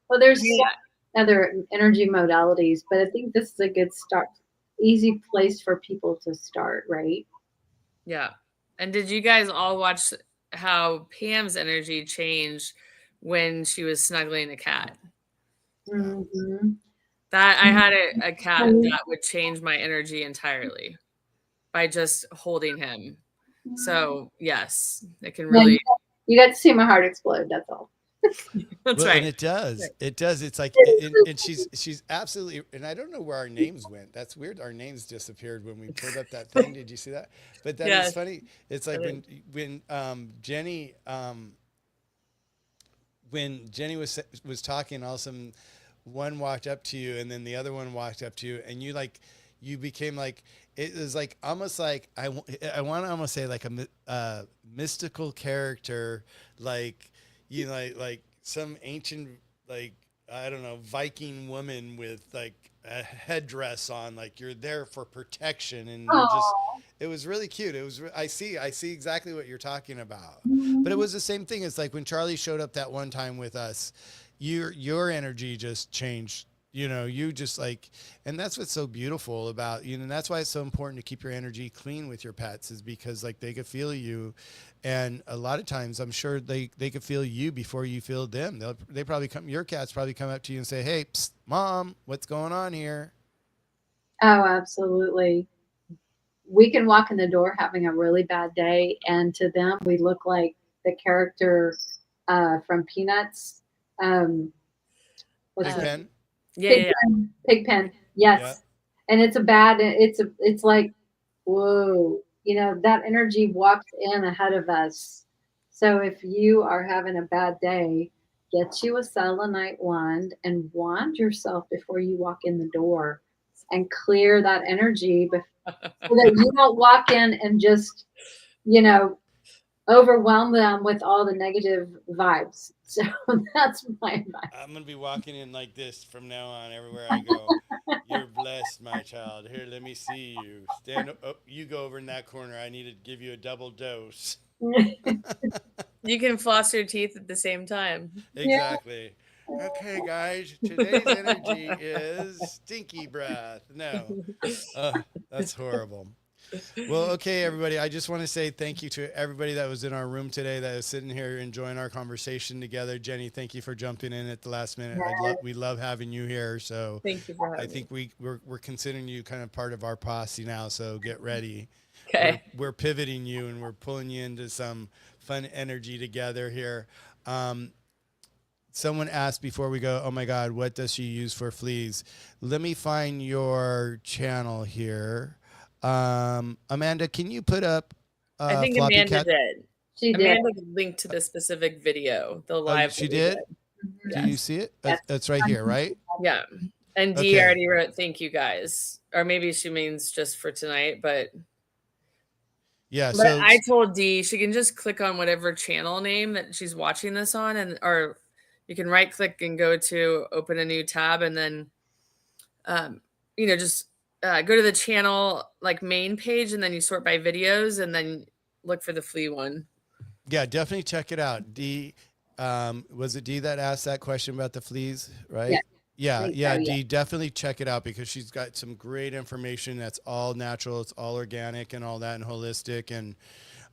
Well, there's Yeah. other energy modalities, but I think this is a good start, easy place for people to start, right? Yeah. And did you guys all watch how Pam's energy changed when she was snuggling a cat? Mm-hmm. That I had a cat that would change my energy entirely by just holding him. So yes, it can Yeah, really. you got to see my heart explode. That's all. That's Well, and right. it does. It does. It's like, and she's absolutely. And I don't know where our names went. That's weird. Our names disappeared when we pulled up that thing. Did you see that? But that is Yes. funny. It's like when Jenny when Jenny was talking, all of a sudden one walked up to you, and then the other one walked up to you, and you became like, it was like almost like I want to almost say like a mystical character, like, you know, like some ancient, like, I don't know, Viking woman with like a headdress on, like you're there for protection, and you're just, Oh. It was really cute. It was. I see exactly what you're talking about. But it Mhm. was the same thing. It's like when Charlie showed up that one time with us, your energy just changed. You just like, and that's what's so beautiful about and that's why it's so important to keep your energy clean with your pets, is because like they could feel you, and a lot of times I'm sure they could feel you before you feel them. They probably come. Your cats probably come up to you and say, "Hey, psst, mom, what's going on here?" Oh, absolutely. We can walk in the door having a really bad day, and to them, we look like the character from Peanuts. Um, what's Big that? Um, pen. yeah, yeah, Pigpen. Pigpen. Yeah. Yes. And it's like, whoa, that energy walks in ahead of us. So if you are having a bad day, get you a selenite wand and wand yourself before you walk in the door and clear that energy so that you don't walk in and just, you know, overwhelm them with all the negative vibes. So that's my advice. I'm gonna be walking in like this from now on everywhere I go. You're blessed, my child. Here, let me see you. Stand up. Oh, you go over in that corner. I need to give you a double dose. You can floss your teeth at the same time. Yeah. Exactly. Okay, guys. Today's energy is stinky breath. No, that's horrible. Well, okay, everybody. I just want to say thank you to everybody that was in our room today, that is sitting here enjoying our conversation together. Jenny, thank you for jumping in at the last minute. We love having you here. So Thank you for I having me. think we're considering you kind of part of our posse now. So get ready. Okay. We're pivoting you and we're pulling you into some fun energy together here. Um, Someone asked before we go, oh my God, what does she use for fleas? Let me find your channel here. Amanda, can you put up I think Floppy Amanda Cat? did. She did. Amanda linked to the specific video, the Oh, live she that we did? did. Mhm. Do you Yes. see it? Yes. It's right here, right? Yeah. And Dee Okay. already wrote thank you guys. Or maybe she means just for tonight, Yeah. but So, I told Dee she can just click on whatever channel name that she's watching this on, and or you can right click and go to open a new tab, and then um, just go to the channel like main page, and then you sort by videos, and then look for the flea one. yeah, definitely check it out. D, was it D that asked that question about the fleas, Yeah, right? I Yeah, think yeah, so. Yeah. D, definitely check it out because she's got some great information that's all natural, it's all organic and all that and holistic. And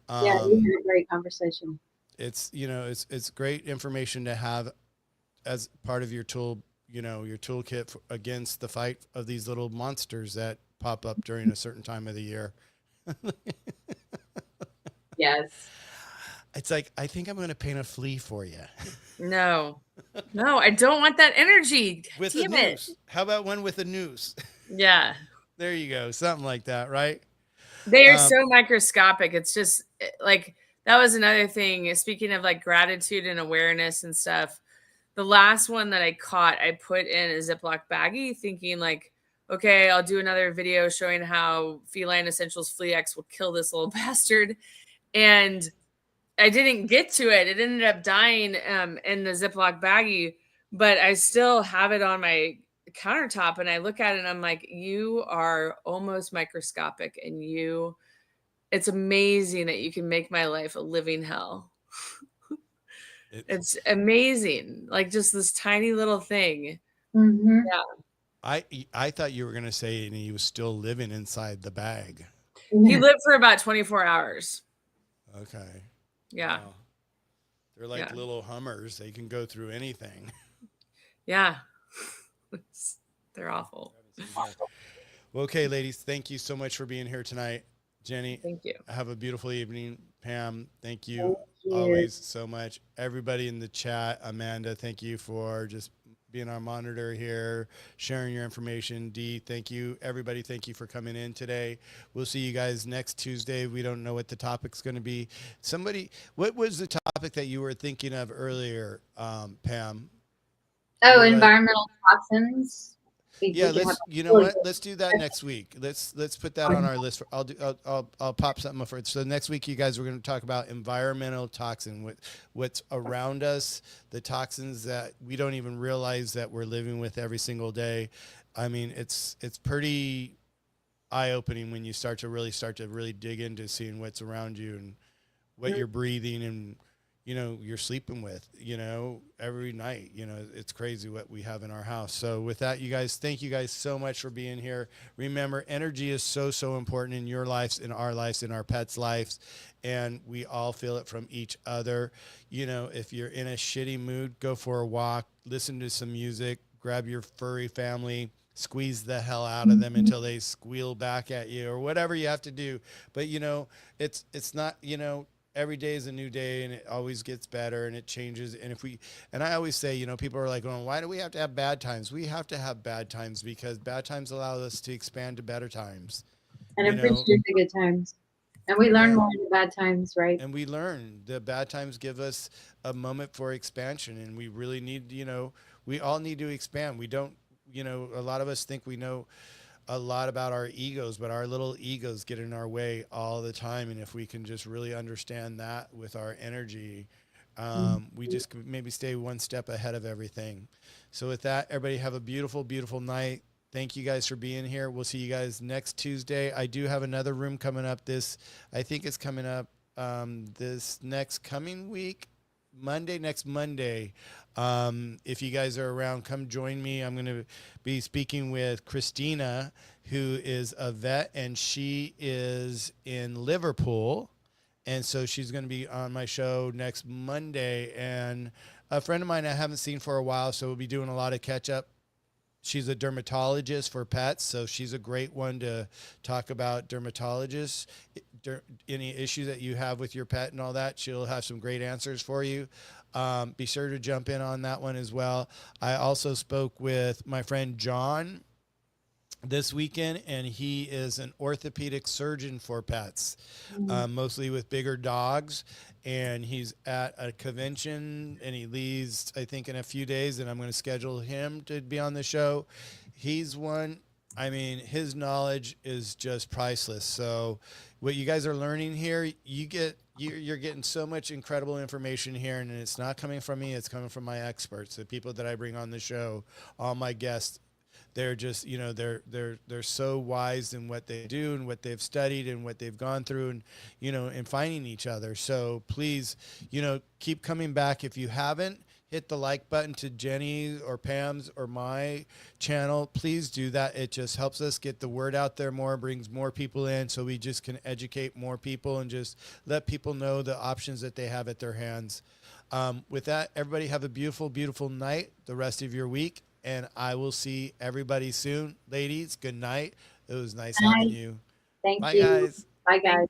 Yeah, we um, had a great conversation. it's great information to have as part of your your toolkit against the fight of these little monsters that pop up during a certain time of the year. Yes. It's like, I think I'm going to paint a flea for you. No, no, I don't want that energy. With a Damn it. noose. How about one with a noose? Yeah. There you go. Something like that, right? They are Um, so microscopic. It's just like that was another thing. Speaking of like gratitude and awareness and stuff, the last one that I caught, I put in a Ziploc baggie thinking like, okay, I'll do another video showing how Feline Essentials Flea X will kill this little bastard. And I didn't get to it. It ended up dying in the Ziploc baggie, but I still have it on my countertop. And I look at it and I'm like, you are almost microscopic, and it's amazing that you can make my life a living hell. it, It's amazing. Like just this tiny little thing. Mm-hmm. Yeah. I thought you were going to say, and he was still living inside the bag. He lived for about 24 hours. Okay. Yeah. Wow. They're like Yeah. little Hummers. They can go through anything. Yeah. They're awful. Well, okay, ladies, thank you so much for being here tonight. Jenny, Thank you. have a beautiful evening. Pam, thank you Thank you. always so much. Everybody in the chat, Amanda, thank you for just being our monitor here, sharing your information. Dee, thank you. Everybody, thank you for coming in today. We'll see you guys next Tuesday. We don't know what the topic's going to be. What was the topic that you were thinking of earlier, Pam? Oh, You're like, environmental toxins. yeah, We can have you a know really what? Let's do that next week. Let's put that on our list. I'll pop something up for it. So next week, you guys, we're going to talk about environmental toxin, what's around us, the toxins that we don't even realize that we're living with every single day. I mean, it's pretty eye-opening when you start to really dig into seeing what's around you and what you're breathing and you're sleeping with, every night. It's crazy what we have in our house. So with that, you guys, thank you guys so much for being here. Remember, energy is so important in your lives, in our lives, in our pets' lives, and we all feel it from each other. If you're in a shitty mood, go for a walk, listen to some music, grab your furry family, squeeze the hell out of them until they squeal back at you or whatever you have to do. But it's not, every day is a new day and it always gets better and it changes. And I always say, people are like, well, why do we have to have bad times? We have to have bad times because bad times allow us to expand to better times. And appreciate the good times. And we learn more in the bad times, right? And we learn. The bad times give us a moment for expansion, and we really need, we all need to expand. We don't, a lot of us think we know a lot about our egos, but our little egos get in our way all the time. And if we can just really understand that with our energy, we just maybe stay one step ahead of everything. So with that, everybody have a beautiful, beautiful night. Thank you guys for being here. We'll see you guys next Tuesday. I do have another room coming up I think it's coming up this next coming week, next Monday. If you guys are around, come join me. I'm going to be speaking with Christina, who is a vet, and she is in Liverpool. And so she's going to be on my show next Monday. And a friend of mine I haven't seen for a while, so we'll be doing a lot of catch up. She's a dermatologist for pets, so she's a great one to talk about dermatologists. Any issue that you have with your pet and all that, she'll have some great answers for you. Be sure to jump in on that one as well. I also spoke with my friend John this weekend, and he is an orthopedic surgeon for pets, mostly with bigger dogs. And he's at a convention and he leaves, I think, in a few days, and I'm going to schedule him to be on the show. He's one, his knowledge is just priceless. So what you guys are learning here, you're getting so much incredible information here, and it's not coming from me. It's coming from my experts, the people that I bring on the show, all my guests. They're just, they're so wise in what they do and what they've studied and what they've gone through and, and finding each other. So please, keep coming back. If you haven't, hit the like button to Jenny or Pam's or my channel. Please do that. It just helps us get the word out there more, brings more people in, so we just can educate more people and just let people know the options that they have at their hands. With that, everybody have a beautiful, beautiful night, the rest of your week. And I will see everybody soon. Ladies, good night. It was nice having you. Thank Bye, you. guys. Bye, guys.